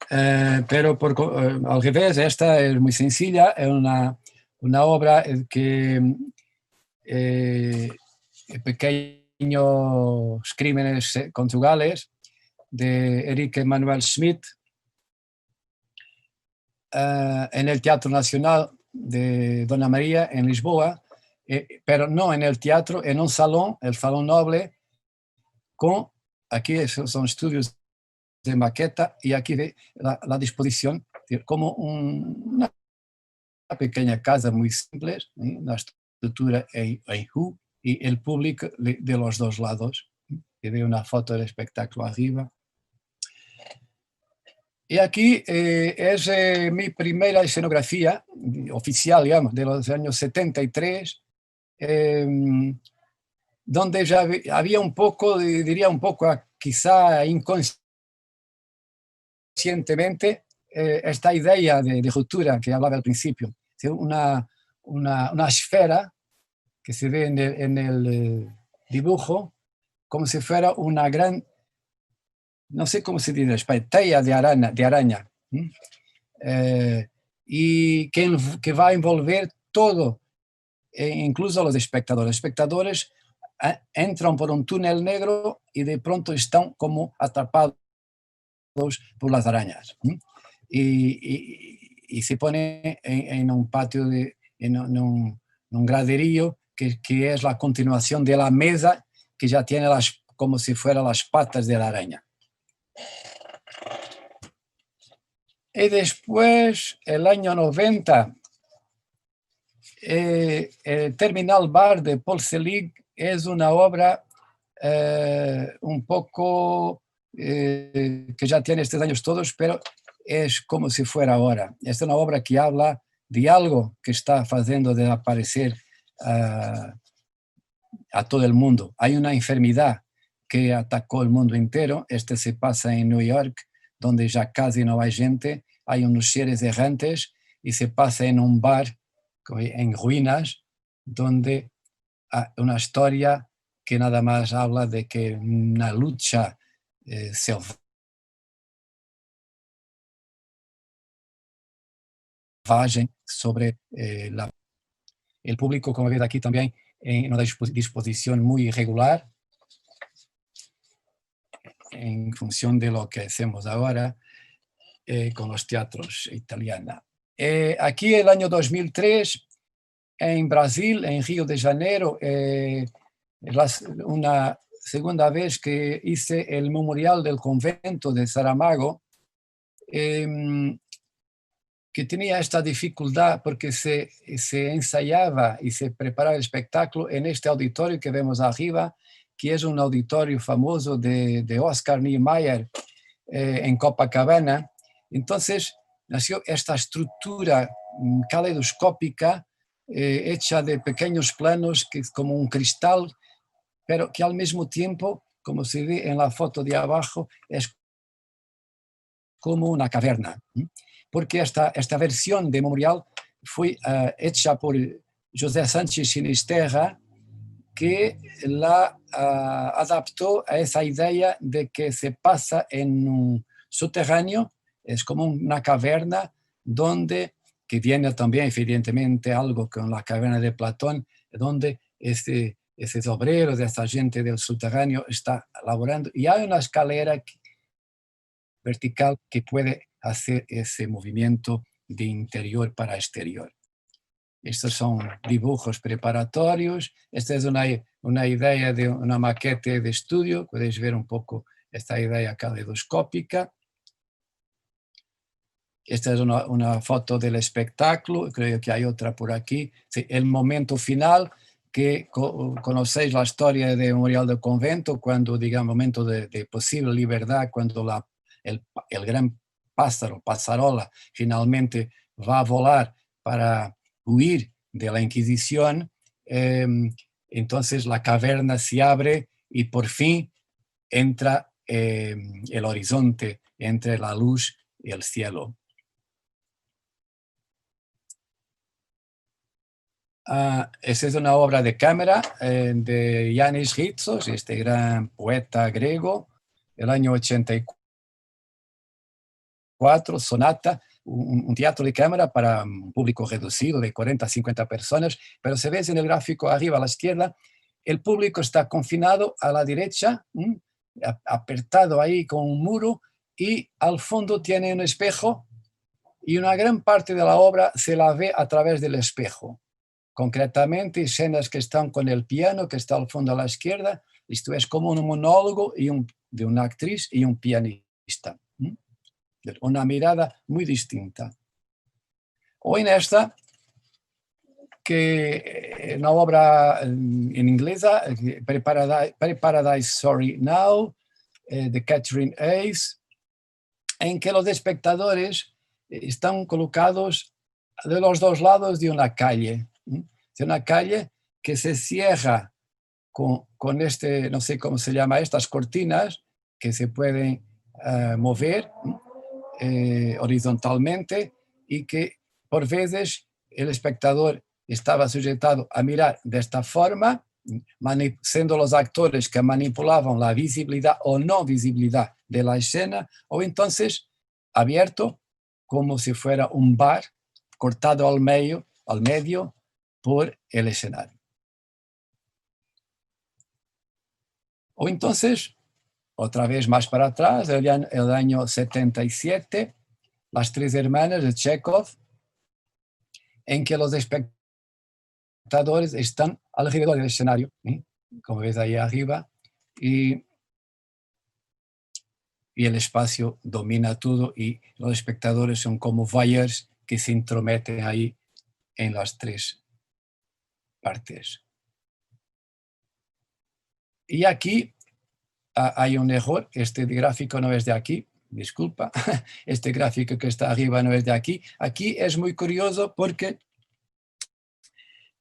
B: Pero al revés, esta es muy sencilla, es una obra que pequeños crímenes conyugales de Eric Emanuel Schmidt, en el Teatro Nacional de Dona María en Lisboa, pero no en el teatro, en un salón, el Salón Noble, aquí son estudios de maqueta, y aquí ve la disposición como una pequeña casa muy simple, una estructura en U, y el público de los dos lados, que ve una foto del espectáculo arriba. Y aquí es mi primera escenografía oficial, digamos, de los años 73, donde ya había un poco, diría un poco, quizá inconscientemente, esta idea de ruptura que hablaba al principio. Una esfera que se ve en el dibujo como si fuera una gran, no sé cómo se dice, tela de araña, y que va a envolver todo, incluso a los espectadores. Los espectadores entran por un túnel negro y de pronto están como atrapados por las arañas. Y se pone en un patio, en un graderío que es la continuación de la mesa que ya tiene como si fueran las patas de la araña. Y después, el año 90, el Terminal Bar de Paul Selig es una obra un poco que ya tiene estos años todos, pero es como si fuera ahora. Es una obra que habla de algo que está haciendo desaparecer a todo el mundo. Hay una enfermedad que atacó el mundo entero. Este se pasa en New York, donde ya casi no hay gente. Hay unos seres errantes y se pasa en un bar en ruinas, donde hay una historia que nada más habla de que una lucha selvagem sobre el público, como veis aquí también, en una disposición muy irregular, en función de lo que hacemos ahora con los teatros italianos. Aquí el año 2003, en Brasil, en Río de Janeiro, una segunda vez que hice el memorial del convento de Saramago, que tenía esta dificultad porque se ensayaba y se preparaba el espectáculo en este auditorio que vemos arriba, que es un auditorio famoso de Oscar Niemeyer en Copacabana. Entonces nació esta estructura caleidoscópica hecha de pequeños planos, que es como un cristal, pero que al mismo tiempo, como se ve en la foto de abajo, es como una caverna. Porque esta versión de memorial fue hecha por José Sánchez Sinisterra, que la adaptó a esa idea de que se pasa en un subterráneo, es como una caverna que viene también evidentemente algo con la caverna de Platón, donde esos obreros, esta gente del subterráneo está laborando, y hay una escalera vertical que puede hacer ese movimiento de interior para exterior. Estos son dibujos preparatorios. Esta es una idea de una maqueta de estudio. Podéis ver un poco esta idea caleidoscópica. Esta es una foto del espectáculo. Creo que hay otra por aquí. Sí, el momento final, que conocéis la historia de Memorial del Convento, cuando, digamos, momento de posible libertad, cuando el gran pájaro, pasarola, finalmente va a volar para huir de la Inquisición, entonces la caverna se abre y por fin entra el horizonte entre la luz y el cielo. Esa es una obra de cámara de Yanis Ritsos, este gran poeta griego, del año 84, Sonata, un teatro de cámara para un público reducido de 40 a 50 personas, pero se ve en el gráfico arriba a la izquierda, el público está confinado a la derecha, apertado ahí con un muro, y al fondo tiene un espejo, y una gran parte de la obra se la ve a través del espejo. Concretamente, escenas que están con el piano, que está al fondo a la izquierda. Esto es como un monólogo de una actriz y un pianista. Una mirada muy distinta. O en esta, que una obra en inglesa, Paradise Sorry Now, de Catherine Hayes, en que los espectadores están colocados de los dos lados de una calle. De una calle que se cierra con este, no sé cómo se llama, estas cortinas que se pueden mover horizontalmente y que por veces el espectador estaba sujetado a mirar de esta forma, siendo los actores que manipulaban la visibilidad o no visibilidad de la escena, o entonces abierto como si fuera un bar cortado al medio por el escenario. O entonces, otra vez más para atrás, el año 77, Las tres hermanas de Chekhov, en que los espectadores están alrededor del escenario, como ves ahí arriba, y el espacio domina todo y los espectadores son como voyeurs que se intrometen ahí en las tres partes. Y aquí hay un error, este gráfico no es de aquí, disculpa, este gráfico que está arriba no es de aquí. Aquí es muy curioso porque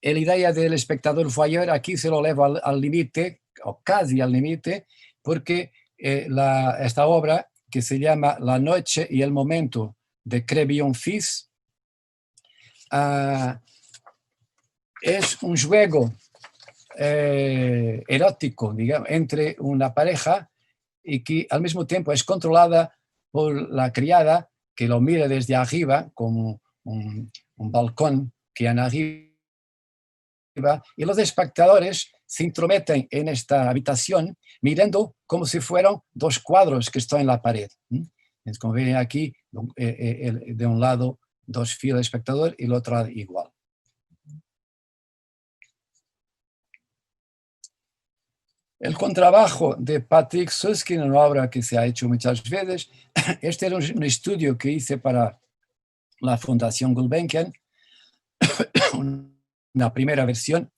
B: la idea del espectador voyeur aquí se lo lleva al límite, o casi al límite, porque esta obra que se llama La noche y el momento de Crébillon Fils es un juego erótico, digamos, entre una pareja y que al mismo tiempo es controlada por la criada que lo mira desde arriba como un balcón que hay arriba, y los espectadores se intrometen en esta habitación mirando como si fueran dos cuadros que están en la pared. Entonces, como ven aquí, de un lado dos filas de espectador y el otro lado igual. El contrabajo de Patrick Susskind, una obra que se ha hecho muchas veces. Este era un estudio que hice para la Fundación Gulbenkian, una primera versión,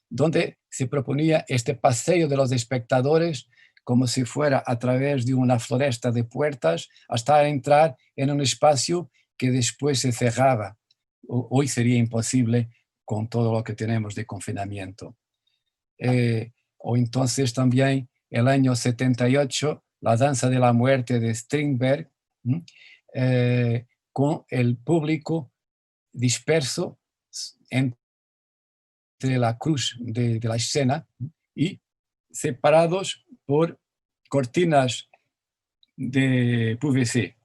B: donde se proponía este paseo de los espectadores como si fuera a través de una floresta de puertas hasta entrar en un espacio que después se cerraba. Hoy sería imposible con todo lo que tenemos de confinamiento. O entonces también el año 78, La danza de la muerte de Strindberg, con el público disperso entre la cruz de la escena y separados por cortinas de PVC.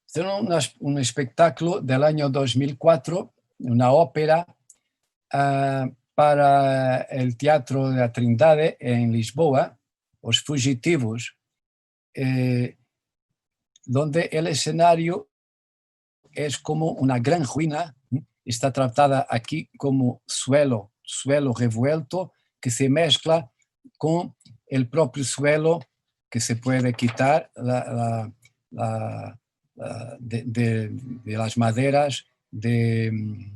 B: Este es un espectáculo del año 2004, una ópera para el Teatro de la Trindade en Lisboa, Os Fugitivos, donde el escenario es como una gran ruina, está tratada aquí como suelo revuelto que se mezcla con el propio suelo que se puede quitar de las maderas del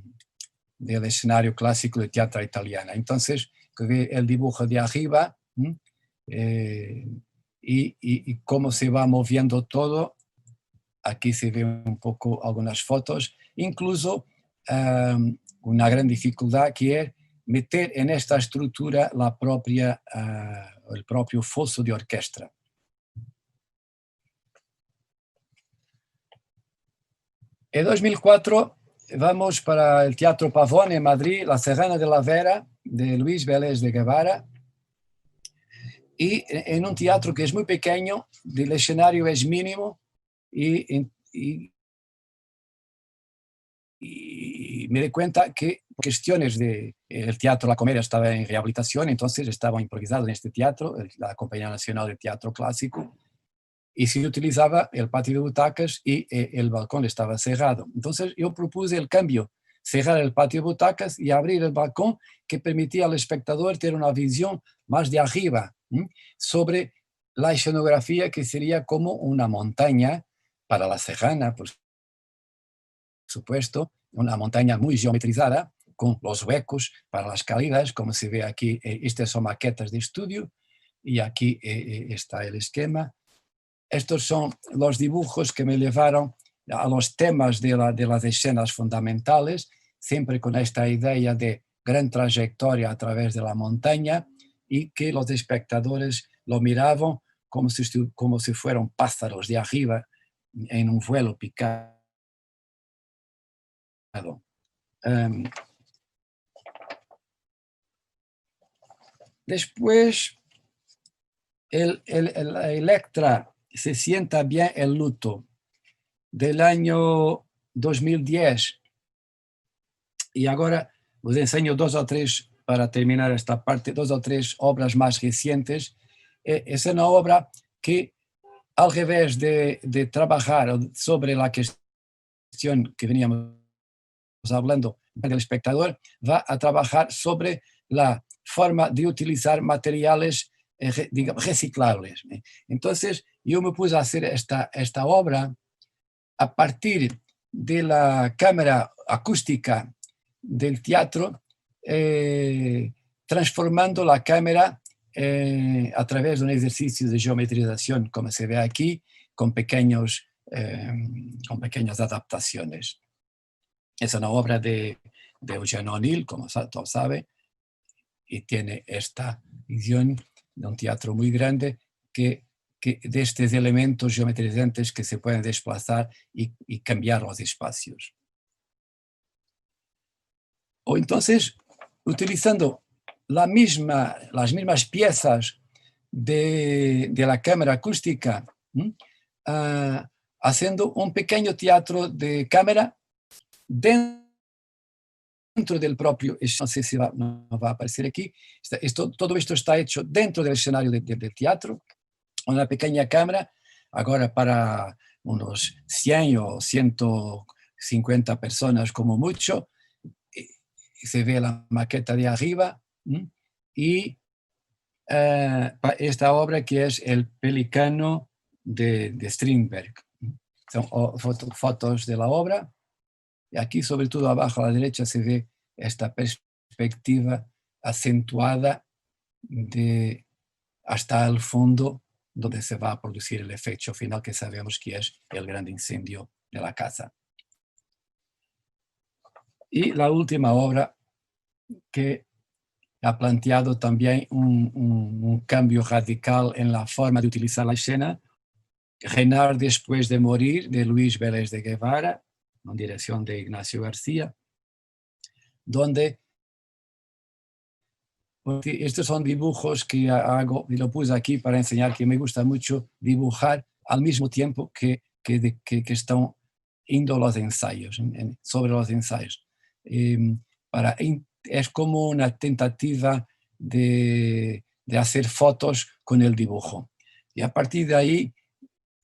B: escenario clásico de teatro italiano. Entonces, el dibujo de arriba y cómo se va moviendo todo. Aquí se ve un poco algunas fotos, incluso una gran dificultad que es meter en esta estructura el propio foso de orquesta. En 2004 vamos para el Teatro Pavón en Madrid, La Serrana de la Vera, de Luis Vélez de Guevara, y en un teatro que es muy pequeño, el escenario es mínimo y me di cuenta que cuestiones el teatro La Comedia estaba en rehabilitación, entonces estaba improvisado en este teatro, la Compañía Nacional de Teatro Clásico, y se utilizaba el patio de butacas y el balcón estaba cerrado. Entonces yo propuse el cambio, cerrar el patio de butacas y abrir el balcón, que permitía al espectador tener una visión más de arriba sobre la escenografía, que sería como una montaña para la Serrana, por supuesto, una montaña muy geometrizada, con los huecos para las caídas, como se ve aquí. Estas son maquetas de estudio y aquí está el esquema. estos son los dibujos que me llevaron a los temas de las escenas fundamentales, siempre con esta idea de gran trayectoria a través de la montaña y que los espectadores lo miraban como si fueran pájaros de arriba en un vuelo picado. Después, Electra se sienta bien el luto del año 2010. Y ahora os enseño dos o tres, para terminar esta parte, dos o tres obras más recientes. Es una obra que, al revés de trabajar sobre la cuestión que veníamos hablando del espectador, va a trabajar sobre la forma de utilizar materiales digamos, reciclables. Entonces, yo me puse a hacer esta obra a partir de la cámara acústica del teatro, transformando la cámara a través de un ejercicio de geometrización, como se ve aquí, con pequeñas adaptaciones. Es una obra de Eugene O'Neill, como todos saben, y tiene esta visión de un teatro muy grande que de estos elementos geometrizantes que se pueden desplazar y cambiar los espacios. O entonces, utilizando las mismas piezas de la cámara acústica, haciendo un pequeño teatro de cámara dentro del propio, no sé si no va a aparecer aquí, todo esto está hecho dentro del escenario del teatro, una pequeña cámara, ahora para unos 100 o 150 personas como mucho. Se ve la maqueta de arriba y esta obra que es El Pelicano de Strindberg. Son fotos de la obra. Y aquí, sobre todo abajo a la derecha, se ve esta perspectiva acentuada hasta el fondo, donde se va a producir el efecto final que sabemos que es el gran incendio de la casa. Y la última obra que ha planteado también un cambio radical en la forma de utilizar la escena, Reinar después de morir, de Luis Vélez de Guevara, en dirección de Ignacio García, donde estos son dibujos que hago, y lo puse aquí para enseñar que me gusta mucho dibujar al mismo tiempo que están indo los ensayos, sobre los ensayos. Es como una tentativa de hacer fotos con el dibujo. Y a partir de ahí,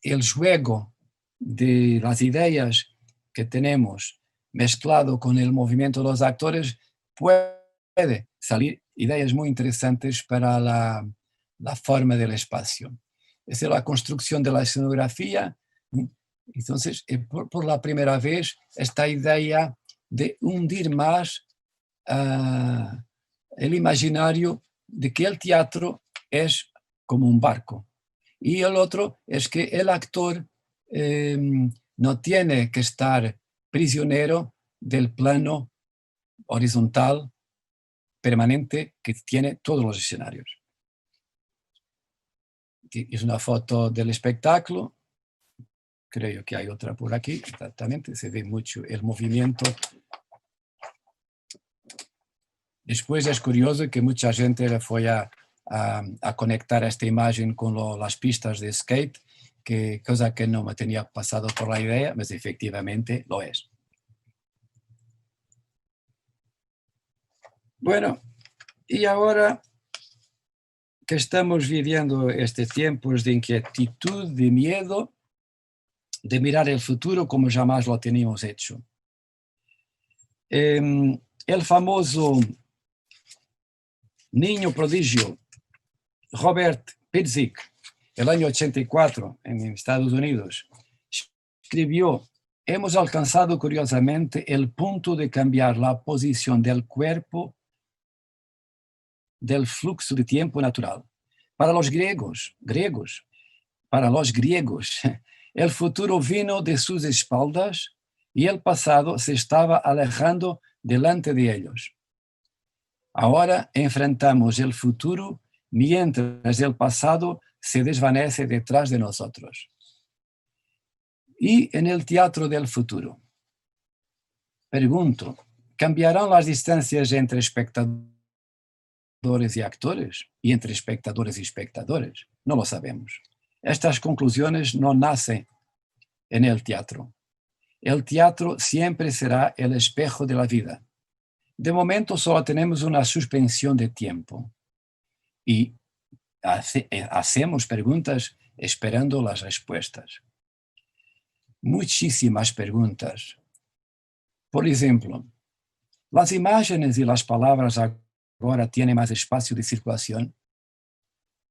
B: el juego de las ideas que tenemos mezclado con el movimiento de los actores puede salir ideas muy interesantes para la forma del espacio. Es la construcción de la escenografía. Entonces, por la primera vez, esta idea de hundir más el imaginario de que el teatro es como un barco. Y el otro es que el actor no tiene que estar prisionero del plano horizontal permanente que tiene todos los escenarios. Es una foto del espectáculo. Creo que hay otra por aquí, exactamente, se ve mucho el movimiento. Después es curioso que mucha gente le fue a conectar esta imagen con las pistas de skate, cosa que no me tenía pasado por la idea, pero efectivamente lo es. Bueno, y ahora que estamos viviendo tiempos de inquietud, de miedo, de mirar el futuro como jamás lo teníamos hecho. El famoso niño prodigio Robert Pirsig, el año 84 en Estados Unidos, escribió: hemos alcanzado curiosamente el punto de cambiar la posición del cuerpo del flujo de tiempo natural. Para los griegos, para los griegos, el futuro vino de sus espaldas y el pasado se estaba alejando delante de ellos. Ahora enfrentamos el futuro mientras el pasado se desvanece detrás de nosotros. Y en el teatro del futuro, pregunto, ¿cambiarán las distancias entre espectadores y actores y entre espectadores y espectadores? No lo sabemos. Estas conclusiones no nacen en el teatro. El teatro siempre será el espejo de la vida. De momento solo tenemos una suspensión de tiempo y hacemos preguntas esperando las respuestas. Muchísimas preguntas. Por ejemplo, ¿las imágenes y las palabras ahora tienen más espacio de circulación?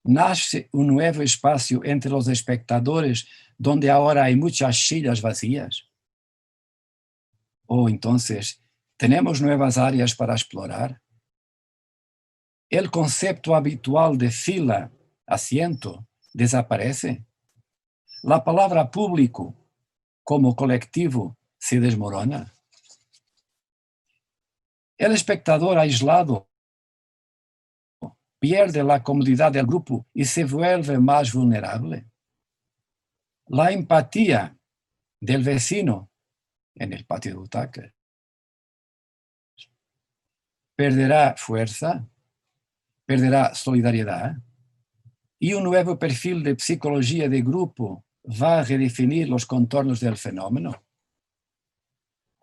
B: ¿Nace un nuevo espacio entre los espectadores donde ahora hay muchas sillas vacías? ¿O entonces tenemos nuevas áreas para explorar? ¿El concepto habitual de fila, asiento, desaparece? ¿La palabra público como colectivo se desmorona? ¿El espectador aislado pierde la comodidad del grupo y se vuelve más vulnerable? ¿La empatía del vecino en el patio de butacas perderá fuerza? ¿Perderá solidaridad? ¿Y un nuevo perfil de psicología de grupo va a redefinir los contornos del fenómeno?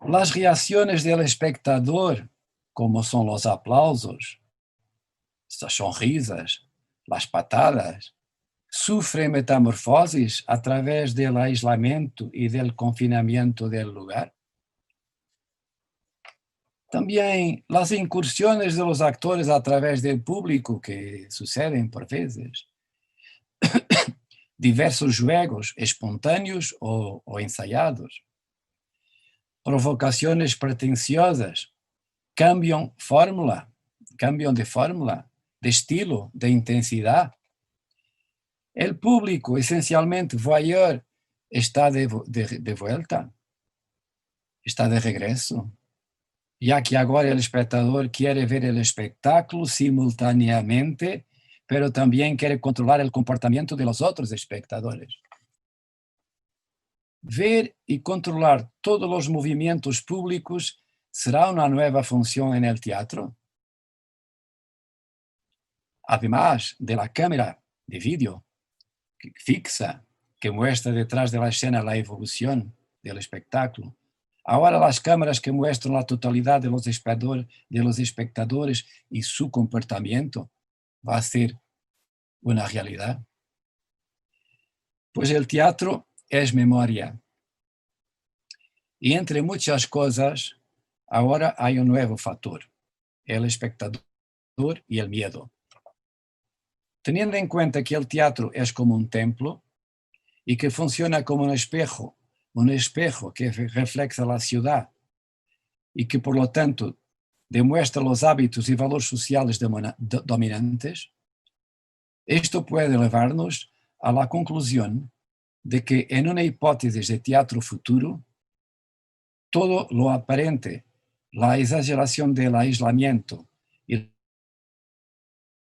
B: Las reacciones del espectador, como son los aplausos, las sonrisas, las patadas, sufren metamorfosis a través del aislamiento y del confinamiento del lugar. También las incursiones de los actores a través del público que suceden por veces. Diversos juegos espontâneos o ensayados. Provocaciones pretenciosas cambian de fórmula, de estilo, de intensidad. El público, esencialmente voyeur, está de vuelta, está de regreso, ya que ahora el espectador quiere ver el espectáculo simultáneamente, pero también quiere controlar el comportamiento de los otros espectadores. Ver y controlar todos los movimientos públicos será una nueva función en el teatro. Además de la cámara de vídeo fixa que muestra detrás de la escena la evolución del espectáculo, ahora las cámaras que muestran la totalidad de los espectadores y su comportamiento va a ser una realidad. Pues el teatro es memoria. Y entre muchas cosas, ahora hay un nuevo factor, el espectador y el miedo. Teniendo en cuenta que el teatro es como un templo y que funciona como un espejo que refleja la ciudad y que por lo tanto demuestra los hábitos y valores sociales dominantes, esto puede llevarnos a la conclusión de que en una hipótesis de teatro futuro, todo lo aparente, la exageración del aislamiento y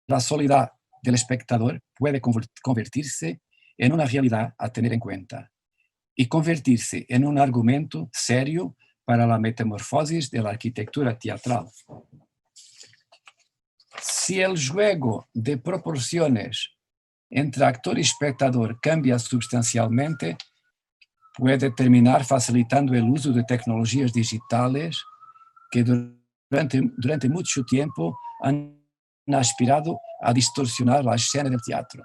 B: la soledad del espectador puede convertirse en una realidad a tener en cuenta y convertirse en un argumento serio para la metamorfosis de la arquitectura teatral. Si el juego de proporciones entre actor y espectador cambia sustancialmente, puede terminar facilitando el uso de tecnologías digitales que durante mucho tiempo han aspirado a distorsionar la escena del teatro.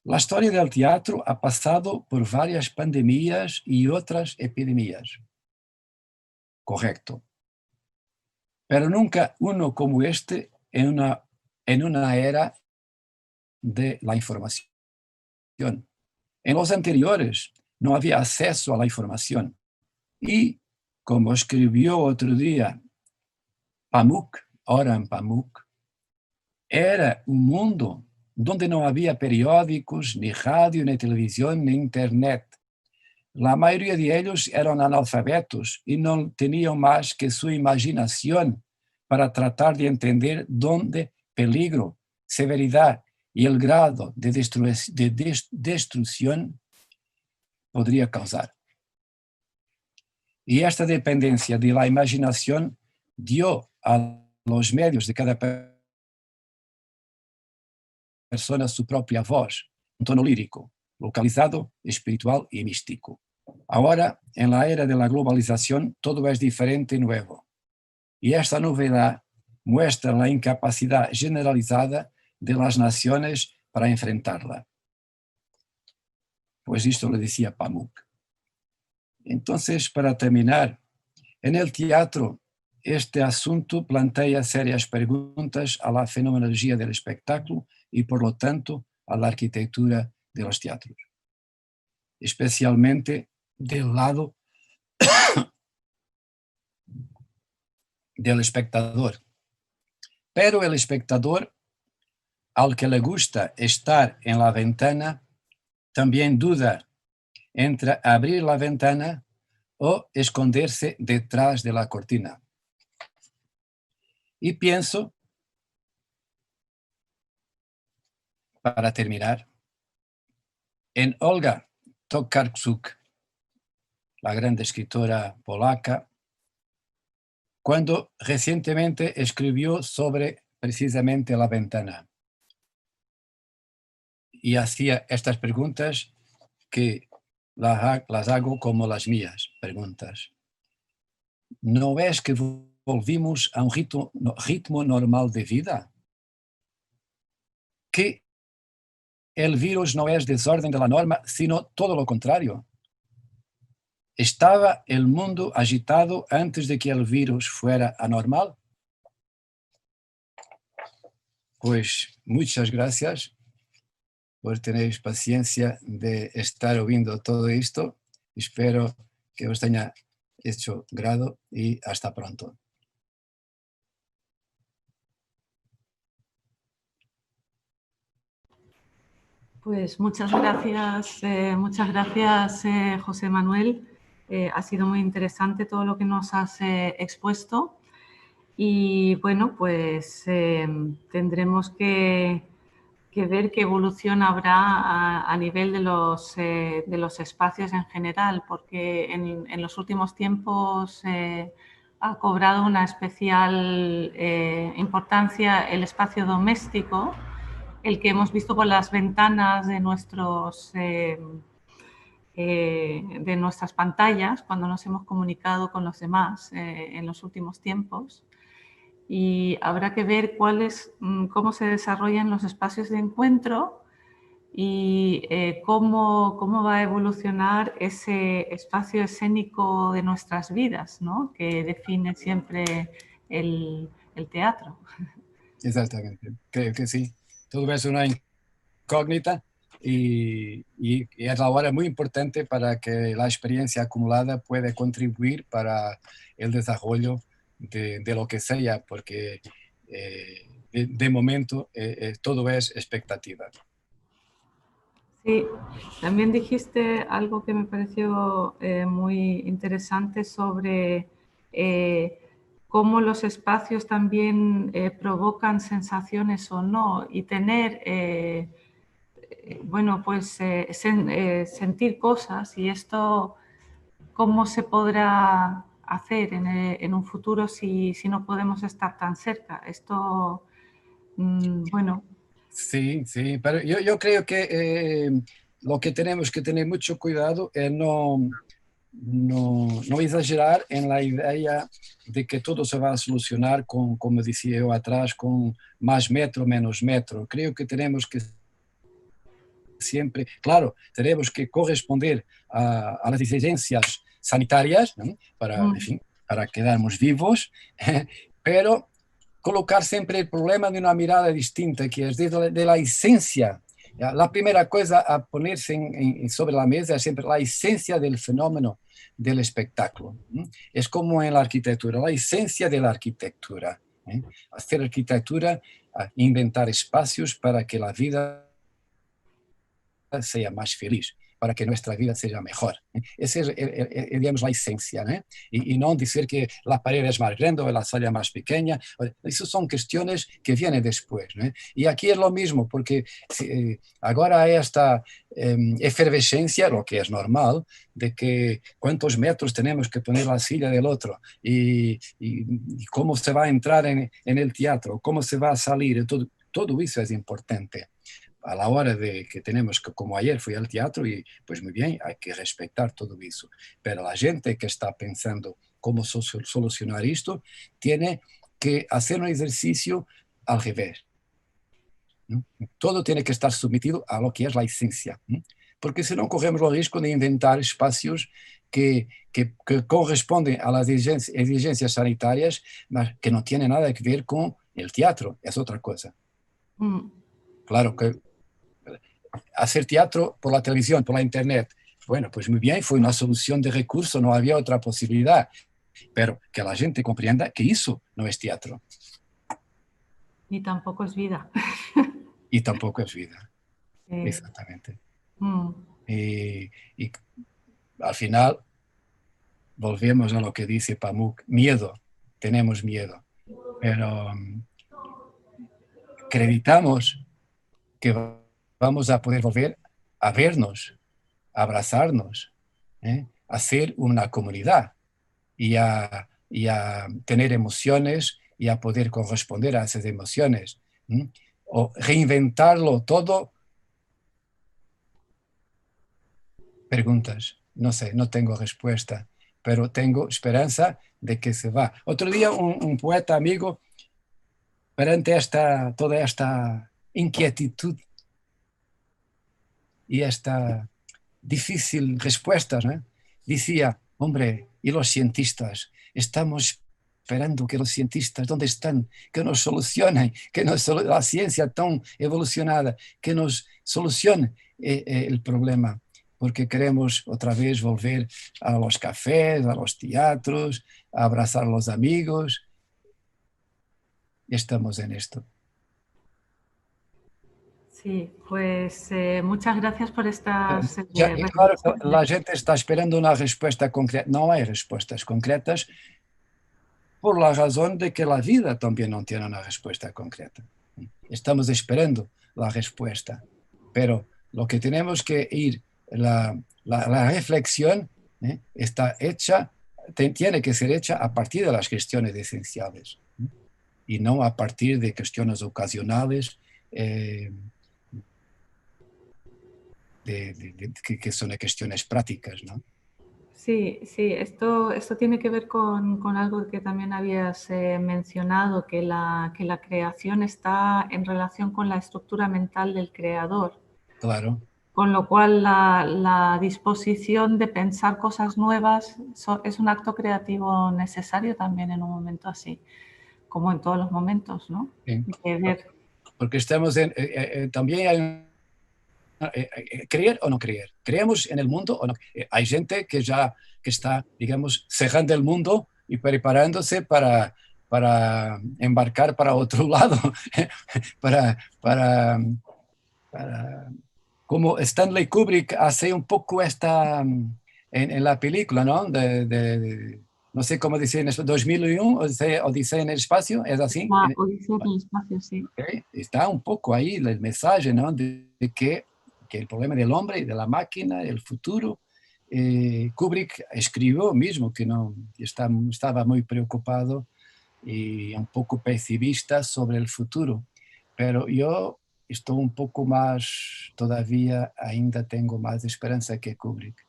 B: La historia del teatro ha pasado por varias pandemias y otras epidemias. Correcto. Pero nunca uno como este en una era de la información. En los anteriores no había acceso a la información. Y, como escribió otro día Pamuk, Orhan Pamuk, era un mundo donde no había periódicos, ni radio, ni televisión, ni internet. La mayoría de ellos eran analfabetos y no tenían más que su imaginación para tratar de entender dónde peligro, severidad y el grado de destrucción podría causar. Y esta dependencia de la imaginación dio a los medios de cada persona su propia voz, un tono lírico, localizado, espiritual y místico. Ahora, en la era de la globalización, todo es diferente y nuevo. Y esta novedad muestra la incapacidad generalizada de las naciones para enfrentarla. Pues esto lo decía Pamuk. Entonces, para terminar, en el teatro, este asunto plantea serias preguntas a la fenomenología del espectáculo y, por lo tanto, a la arquitectura de los teatros, especialmente del lado del espectador. Pero el espectador, al que le gusta estar en la ventana, también duda entre abrir la ventana o esconderse detrás de la cortina. Y pienso, para terminar, en Olga Tokarczuk, la gran escritora polaca, cuando recientemente escribió sobre precisamente la ventana. Y hacía estas preguntas que las hago como las mías preguntas. ¿No ves que volvimos a un ritmo normal de vida? ¿Que el virus no es desorden de la norma, sino todo lo contrario? ¿Estaba el mundo agitado antes de que el virus fuera anormal? Pues muchas gracias por tener paciencia de estar oyendo todo esto. Espero que os haya hecho grado y hasta pronto.
A: Pues muchas gracias, José Manuel. Ha sido muy interesante todo lo que nos has expuesto. Y bueno, pues tendremos que ver qué evolución habrá a nivel de los espacios en general, porque en los últimos tiempos ha cobrado una especial importancia el espacio doméstico, el que hemos visto por las ventanas de nuestras pantallas cuando nos hemos comunicado con los demás en los últimos tiempos. Y habrá que ver cómo se desarrollan los espacios de encuentro y cómo va a evolucionar ese espacio escénico de nuestras vidas, ¿no? Que define siempre el teatro.
B: Exactamente, creo que sí. Todo es una incógnita y es ahora muy importante para que la experiencia acumulada pueda contribuir para el desarrollo de lo que sea, porque de momento todo es expectativa.
A: Sí, también dijiste algo que me pareció muy interesante sobre cómo los espacios también provocan sensaciones o no, y tener, bueno, pues sentir cosas, y esto cómo se podrá hacer en un futuro si no podemos estar tan cerca. Esto, bueno.
B: Sí, sí, pero yo creo que lo que tenemos que tener mucho cuidado es no exagerar en la idea de que todo se va a solucionar con, como decía yo atrás, con más metro, menos metro. Creo que tenemos que siempre, claro, tenemos que corresponder a las exigencias sanitarias, ¿no? En fin, para quedarnos vivos, pero colocar siempre el problema de una mirada distinta, que es de la esencia. La primera cosa a ponerse sobre la mesa es siempre la esencia del fenómeno del espectáculo. Es como en la arquitectura, la esencia de la arquitectura. ¿eh? Hacer arquitectura, inventar espacios para que la vida sea más feliz, para que nuestra vida sea mejor. Esa es, digamos, la esencia, ¿no? Y no decir que la pared es más grande o la sala más pequeña. Esas son cuestiones que vienen después, ¿no? Y aquí es lo mismo, porque ahora hay esta efervescencia, lo que es normal, de que cuántos metros tenemos que poner la silla del otro y cómo se va a entrar en el teatro, cómo se va a salir, todo eso es importante. A la hora de que tenemos que, como ayer fui al teatro y pues muy bien, hay que respetar todo eso. Pero la gente que está pensando cómo solucionar esto, tiene que hacer un ejercicio al revés, ¿no? Todo tiene que estar sometido a lo que es la esencia, ¿no? Porque si no corremos el riesgo de inventar espacios que corresponden a las exigencias sanitarias, mas que no tienen nada que ver con el teatro, es otra cosa. Claro que hacer teatro por la televisión, por la internet, bueno, pues muy bien, fue una solución de recursos, no había otra posibilidad, pero que la gente comprenda que eso no es teatro.
A: Ni tampoco es vida.
B: Y tampoco es vida,
A: Sí.
B: exactamente. Y al final volvemos a lo que dice Pamuk, miedo, tenemos miedo, pero acreditamos que vamos a poder volver a vernos, a abrazarnos, a ser una comunidad y a tener emociones y a poder corresponder a esas emociones. O reinventarlo todo. Preguntas, no sé, no tengo respuesta, pero tengo esperanza de que se va. Otro día un poeta amigo, perante toda esta inquietud y esta difícil respuestas, ¿no? Decía, hombre, ¿y los cientistas? Estamos esperando que los cientistas, ¿dónde están? Que nos solucionen, que la ciencia tan evolucionada, que nos solucione el problema, porque queremos otra vez volver a los cafés, a los teatros, a abrazar a los amigos. Y estamos en esto.
A: Sí, pues muchas gracias por estas
B: Claro, la gente está esperando una respuesta concreta. No hay respuestas concretas por la razón de que la vida también no tiene una respuesta concreta. Estamos esperando la respuesta, pero lo que tenemos que ir, la reflexión está hecha, tiene que ser hecha a partir de las cuestiones esenciales y no a partir de cuestiones ocasionales que son cuestiones prácticas, ¿no?
A: Sí, sí, esto tiene que ver con algo que también habías mencionado, que la creación está en relación con la estructura mental del creador.
B: Claro.
A: Con lo cual la disposición de pensar cosas nuevas es un acto creativo necesario también en un momento así, como en todos los momentos, ¿no?
B: Sí.
A: Ver.
B: Porque estamos también hay creer o no creer. ¿Creemos en el mundo o no? Hay gente que ya está, digamos, cerrando el mundo y preparándose para embarcar para otro lado, para como Stanley Kubrick hace un poco en la película, ¿no? No sé cómo decir en eso, 2001, Odisea en el espacio, ¿es así?
A: Odisea en el espacio, sí.
B: Okay. Está un poco ahí el mensaje, ¿no? De que el problema del hombre y de la máquina, el futuro. Kubrick escribió mismo que no estaba muy preocupado y un poco pesimista sobre el futuro, pero yo estoy un poco más, todavía ainda tengo más esperanza que Kubrick,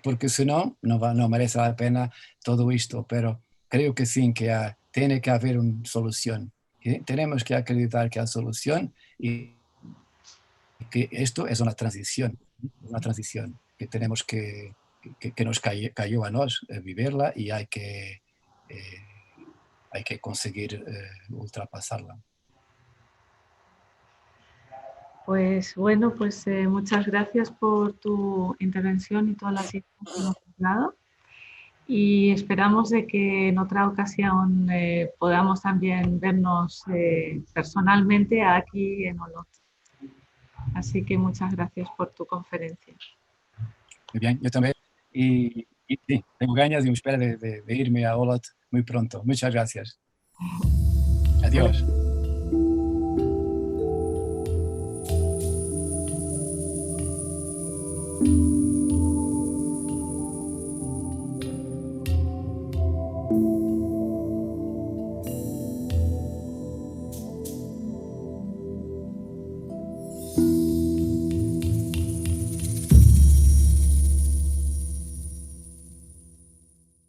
B: porque si no, no merece la pena todo esto, pero creo que sí, que tiene que haber una solución. Tenemos que acreditar que hay solución y que esto es una transición que tenemos que nos cayó a nos vivirla y hay que conseguir ultrapasarla.
A: Pues bueno, pues muchas gracias por tu intervención y todas las ideas que nos has dado. y esperamos de que en otra ocasión podamos también vernos personalmente aquí en Olot. Así que muchas gracias por tu conferencia.
B: Muy bien, yo también. Y sí, tengo ganas y espero de irme a Olot muy pronto. Muchas gracias. Adiós.